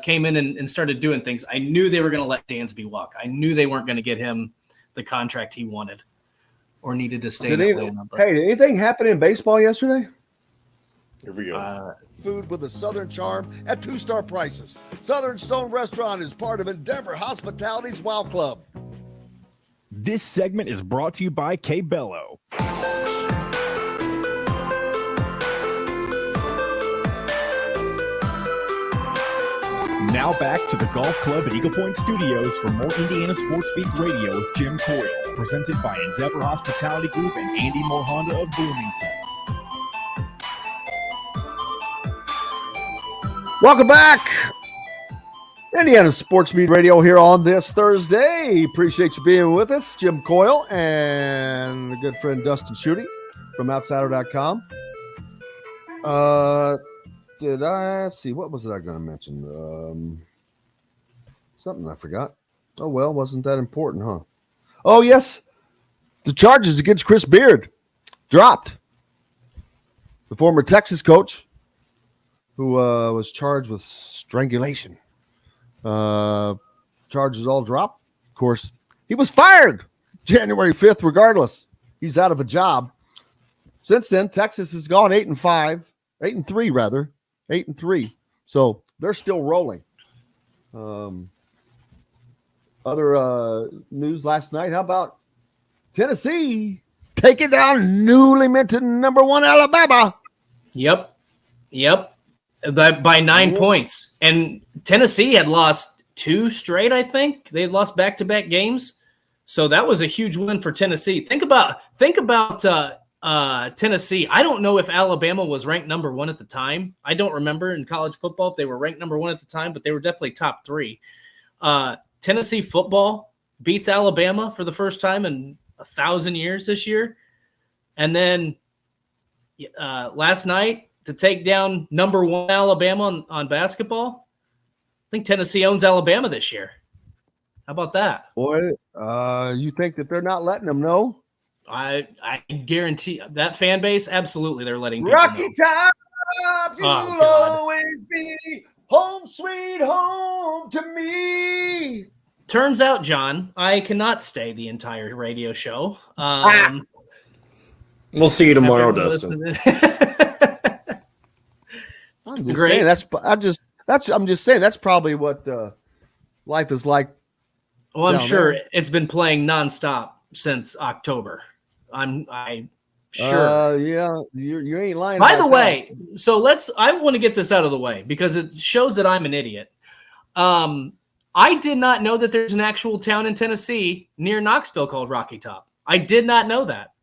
came in and started doing things, I knew they were going to let Dansby walk. I knew they weren't going to get him the contract he wanted or needed to stay in Atlanta. Hey, did anything happen in baseball yesterday? Here we go. Food with a Southern charm at 2-star prices. Southern Stone Restaurant is part of Endeavor Hospitality's Wow Club. This segment is brought to you by K Bello. Now back to the Golf Club at Eagle Point Studios for more Indiana Sports Beat Radio with Jim Coyle, presented by Endeavor Hospitality Group and Andy Moore Honda of Bloomington. Welcome back. Indiana Sports Beat Radio here on this Thursday. Appreciate you being with us. Jim Coyle and a good friend Dustin Schutte from Outsider.com. Did I see? What was it I going to mention? Something I forgot. Oh, well, wasn't that important, huh? Oh, yes. The charges against Chris Beard dropped. The former Texas coach who was charged with strangulation. Charges all dropped. Of course, he was fired January 5th regardless. He's out of a job. Since then, Texas has gone 8-3 rather. 8-3. So they're still rolling. Other news last night. How about Tennessee taking down newly minted number 1 Alabama? Yep. By 9 points. And Tennessee had lost 2 straight, I think. They had lost back-to-back games. So that was a huge win for Tennessee. Think about Tennessee. I don't know if Alabama was ranked number 1 at the time. I don't remember in college football if they were ranked number 1 at the time, but they were definitely top 3. Tennessee football beats Alabama for the first time in 1,000 years this year. And then last night to take down number 1 Alabama on basketball. I think Tennessee owns Alabama this year. How about that? Boy, you think that they're not letting them know? I guarantee that fan base, absolutely, they're letting people Rocky know. Top, you'll always be home sweet home to me. Turns out, John, I cannot stay the entire radio show. We'll see you tomorrow, Dustin. I'm just saying I'm just saying that's probably what life is like. Well, I'm sure it's been playing nonstop since October. I'm Sure. Yeah, you ain't lying. By the about way, so I want to get this out of the way because it shows that I'm an idiot. I did not know that there's an actual town in Tennessee near Knoxville called Rocky Top. I did not know that.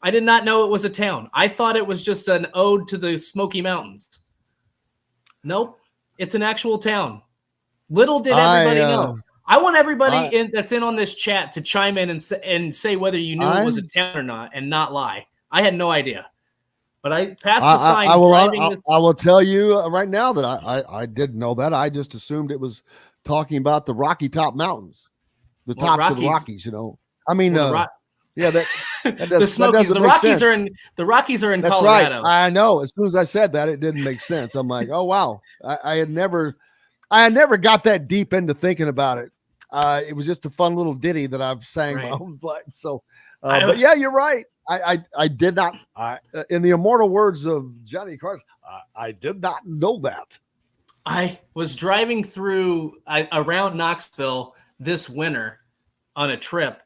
I did not know it was a town. I thought it was just an ode to the Smoky Mountains. Nope. It's an actual town. Little did everybody know. I want everybody that's in on this chat to chime in and say whether you knew it was a town or not and not lie. I had no idea. But I passed the sign. I will tell you right now that I didn't know that. I just assumed it was talking about the Rocky Top Mountains, the tops of the Rockies. I mean, the Smokies. The Rockies are in. The Rockies are in That's Colorado. Right. I know. As soon as I said that, it didn't make sense. I'm like, oh wow, I had never got that deep into thinking about it. It was just a fun little ditty that I've sang my own life. So, but yeah, you're right. I did not. In the immortal words of Johnny Carson, I did not know that. I was driving through around Knoxville this winter on a trip,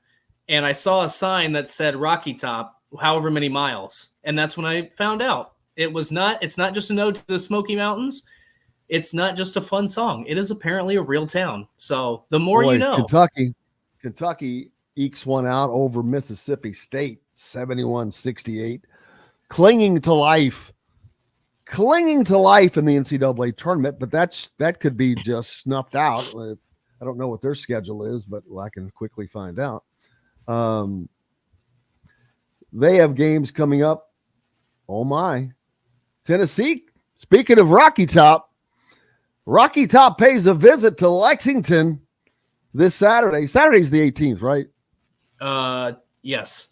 and I saw a sign that said Rocky Top, however many miles, and that's when I found out it's not just a ode to the Smoky Mountains. It's not just a fun song. It is apparently a real town. So the more you know. Kentucky ekes one out over Mississippi State, 71-68, clinging to life in the NCAA tournament, but that could be just snuffed out. I don't know what their schedule is, but I can quickly find out. They have games coming up. Oh my. Tennessee, speaking of Rocky Top pays a visit to Lexington this Saturday. Saturday's the 18th, right? Yes.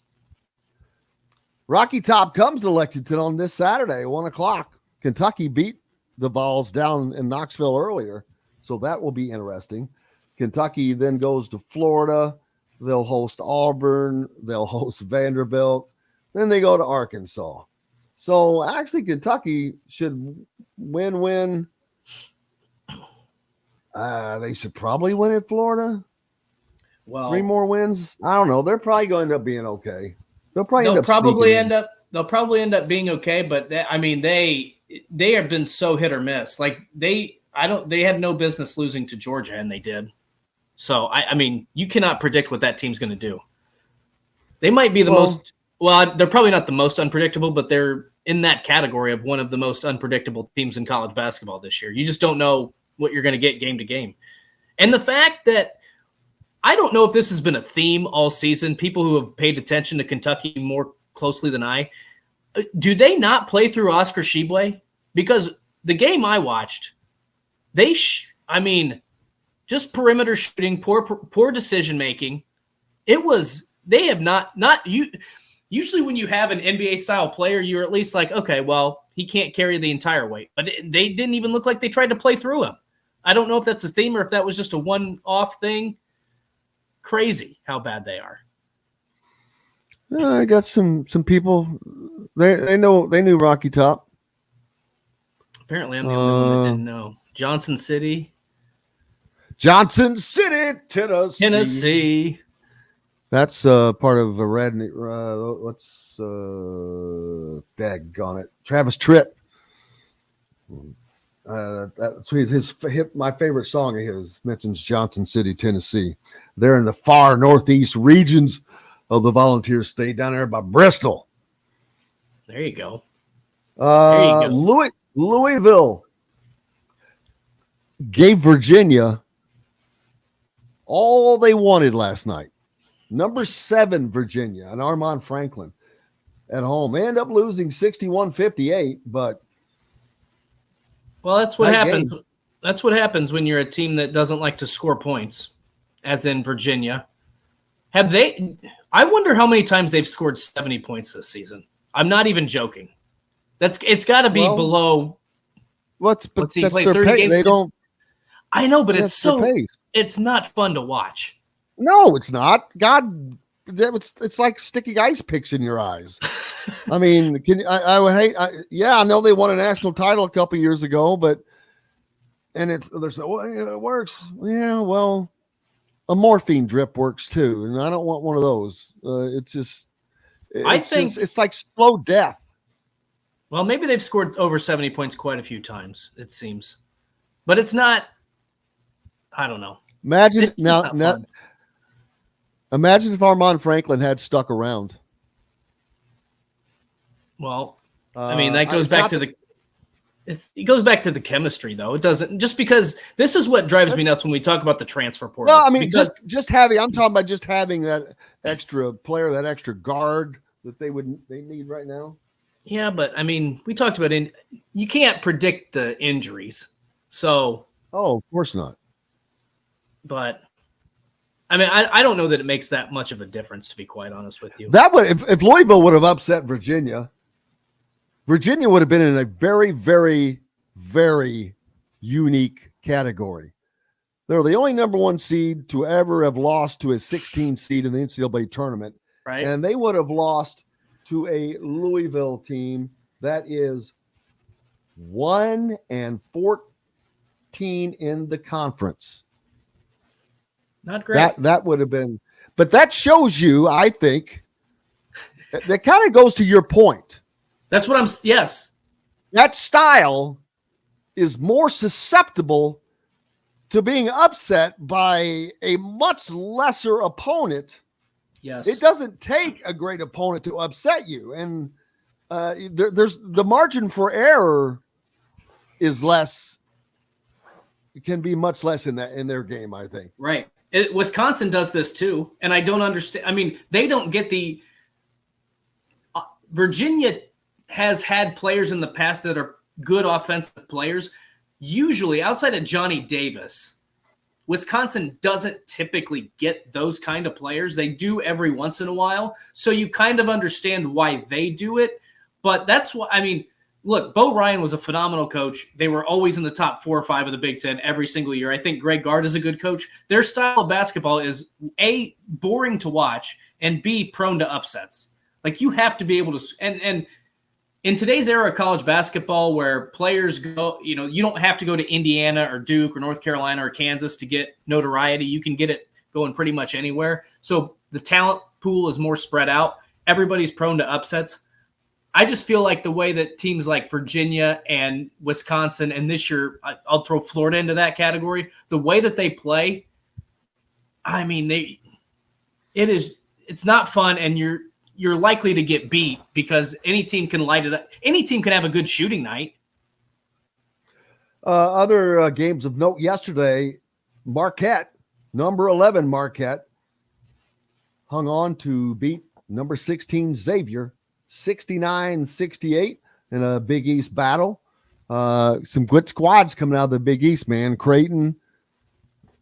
Rocky Top comes to Lexington on this Saturday, 1:00. Kentucky beat the Vols down in Knoxville earlier, so that will be interesting. Kentucky then goes to Florida. They'll host Auburn. They'll host Vanderbilt. Then they go to Arkansas. So actually, Kentucky should win. They should probably win at Florida. Well, 3 more wins. I don't know. They're probably going to end up being okay. They'll probably end up being okay. But they have been so hit or miss. Like they had no business losing to Georgia, and they did. So I mean, you cannot predict what that team's going to do. They might be they're probably not the most unpredictable, but they're in that category of one of the most unpredictable teams in college basketball this year. You just don't know what you're going to get game to game. And the fact that I don't know if this has been a theme all season, people who have paid attention to Kentucky more closely than I, do they not play through Oscar Tshiebwe? Because the game I watched, just perimeter shooting, poor decision-making. They have not usually when you have an NBA style player, you're at least like, okay, well, he can't carry the entire weight, but they didn't even look like they tried to play through him. I don't know if that's a theme or if that was just a one-off thing. Crazy how bad they are. I got some people. They knew Rocky Top. Apparently, I'm the only one that didn't know. Johnson City, Tennessee. That's part of a red. What's daggone it? Travis Tritt. That's my favorite song of his mentions Johnson City, Tennessee. They're in the far northeast regions of the Volunteer State, down there by Bristol. There you go. Louisville gave Virginia all they wanted last night. Number 7 Virginia and Armand Franklin at home. They end up losing 61-58, but that's what happens. That's what happens when you're a team that doesn't like to score points, as in Virginia. I wonder how many times they've scored 70 points this season. I'm not even joking. It's got to be below. That's their pace. They don't. I know, but it's not fun to watch. No, it's not. God, it's like sticky ice picks in your eyes. I mean, I would hate. I know they won a national title a couple years ago, but it works. Yeah, well, a morphine drip works too, and I don't want one of those. It's just It's like slow death. Well, maybe they've scored over 70 points quite a few times, it seems. But it's not, I don't know. Imagine imagine if Armand Franklin had stuck around. Well, I mean, that goes back to it goes back to the chemistry, though. It doesn't, just because this is what drives me nuts when we talk about the transfer portal. Well, I mean, just having, I'm talking about just having that extra player, that extra guard that they need right now. Yeah, but I mean, we talked about you can't predict the injuries. So, of course not. But I mean, I don't know that it makes that much of a difference, to be quite honest with you. That would, if Louisville would have upset Virginia would have been in a very, very, very unique category. They're the only number 1 seed to ever have lost to a 16 seed in the NCAA tournament. Right. And they would have lost to a Louisville team that is 1-14 in the conference. Not great. That would have been, but that shows you, I think, that kind of goes to your point. That's what yes. That style is more susceptible to being upset by a much lesser opponent. Yes. It doesn't take a great opponent to upset you. And there's the margin for error is less. It can be much less in their game, I think. Right. Wisconsin does this too. And I don't understand. I mean, they don't get the Virginia has had players in the past that are good offensive players. Usually, outside of Johnny Davis, Wisconsin doesn't typically get those kind of players. They do every once in a while. So you kind of understand why they do it. But that's what, I mean, look, Bo Ryan was a phenomenal coach. They were always in the top 4 or 5 of the Big Ten every single year. I think Greg Gard is a good coach. Their style of basketball is A, boring to watch, and B, prone to upsets. Like, you have to be able to, and in today's era of college basketball where players go, you don't have to go to Indiana or Duke or North Carolina or Kansas to get notoriety. You can get it going pretty much anywhere. So the talent pool is more spread out. Everybody's prone to upsets. I just feel like the way that teams like Virginia and Wisconsin, and this year I'll throw Florida into that category, the way that they play, I mean, it's not fun, and you're likely to get beat because any team can light it up. Any team can have a good shooting night. Other games of note yesterday, Marquette, number 11 Marquette, hung on to beat number 16 Xavier 69-68 in a Big East battle. Some good squads coming out of the Big East, man. Creighton,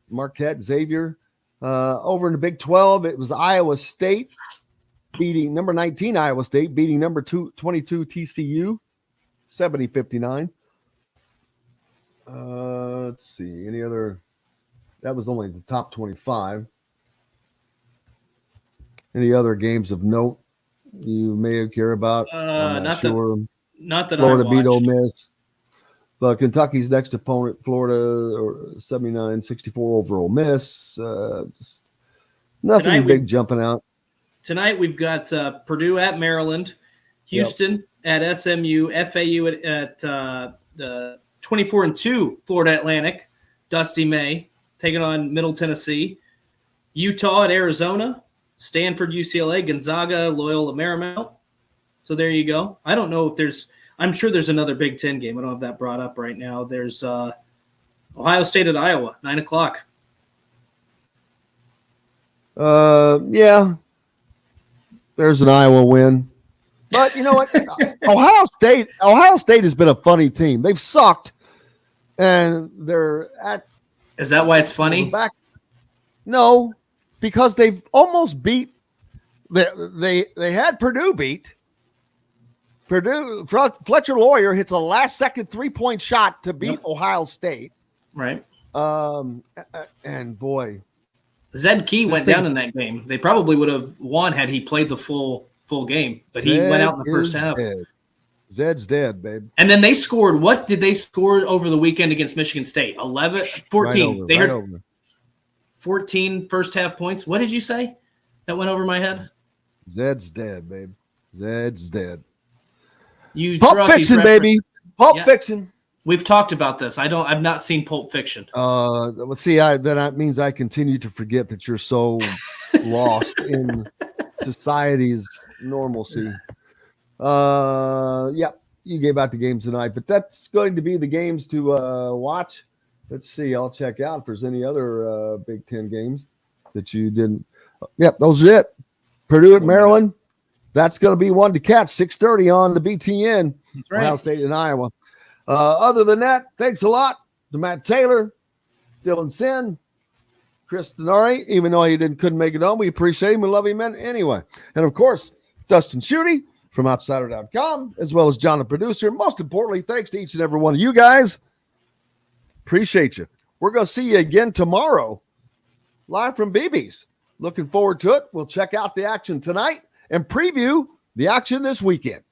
Marquette, Xavier. Over in the Big 12, it was Iowa State beating number 19 Iowa State, beating number 22 TCU 70-59. Let's see. Any other? That was only the top 25. Any other games of note you may care about? I'm not sure. Not that Florida I beat Ole watched. Miss. But Kentucky's next opponent, Florida, or 79-64 over Ole Miss. Nothing Tonight big jumping out. Tonight we've got Purdue at Maryland, Houston at SMU, FAU at 24-2 Florida Atlantic, Dusty May taking on Middle Tennessee, Utah at Arizona, Stanford, UCLA, Gonzaga, Loyola Marymount. So there you go. I don't know if I'm sure there's another Big Ten game. I don't have that brought up right now. There's Ohio State at Iowa, 9:00. Yeah. There's an Iowa win. But you know what? Ohio State has been a funny team. They've sucked, and they're at. Is that why it's funny? Back. No, because they've almost beat. They had Purdue beat. Purdue, Fletcher Lawyer hits a last-second three-point shot to beat Ohio State. Right. And boy, Zed Key went down in that game. They probably would have won had he played the full game, but he went out in the first half. Dead. Zed's dead, babe. And then they scored. What did they score over the weekend against Michigan State? 14. Right over. 14 first half points. What did you say? That went over my head. Zed's dead, babe. Zed's dead. You Pulp throw out these Fiction, baby. Pulp Yeah. Fiction. We've talked about this. I've not seen Pulp Fiction. Well, see, that means I continue to forget that you're so lost in society's normalcy. Yeah, you gave out the games tonight, but that's going to be the games to watch. Let's see. I'll check out if there's any other Big Ten games that you didn't. Yep, those are it. Purdue at Maryland. That's going to be one to catch. 6:30 on the BTN. That's right. Ohio State and Iowa. Other than that, thanks a lot to Matt Taylor, Dylan Sinn, Chris Denari, even though he couldn't make it on. We appreciate him and love him anyway. And of course, Dustin Schutte from Outsider.com, as well as John, the producer. Most importantly, thanks to each and every one of you guys. Appreciate you. We're going to see you again tomorrow, live from BB's. Looking forward to it. We'll check out the action tonight and preview the action this weekend.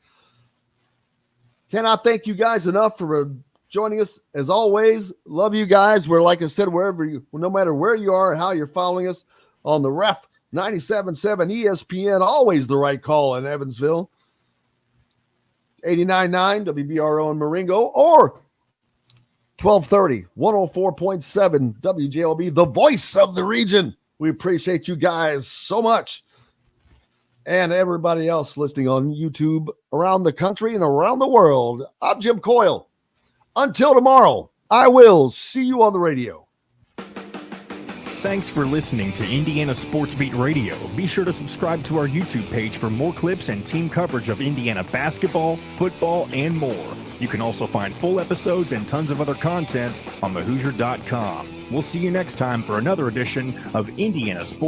Cannot thank you guys enough for joining us. As always, love you guys. We're, like I said, no matter where you are and how you're following us on the Ref 97.7 ESPN, always the right call in Evansville. 89.9 WBRO in Marengo, or 1230 104.7 WJLB, the voice of the region. We appreciate you guys so much. And everybody else listening on YouTube around the country and around the world. I'm Jim Coyle. Until tomorrow, I will see you on the radio. Thanks for listening to Indiana Sports Beat Radio. Be sure to subscribe to our YouTube page for more clips and team coverage of Indiana basketball, football, and more. You can also find full episodes and tons of other content on thehoosier.com. We'll see you next time for another edition of Indiana Sports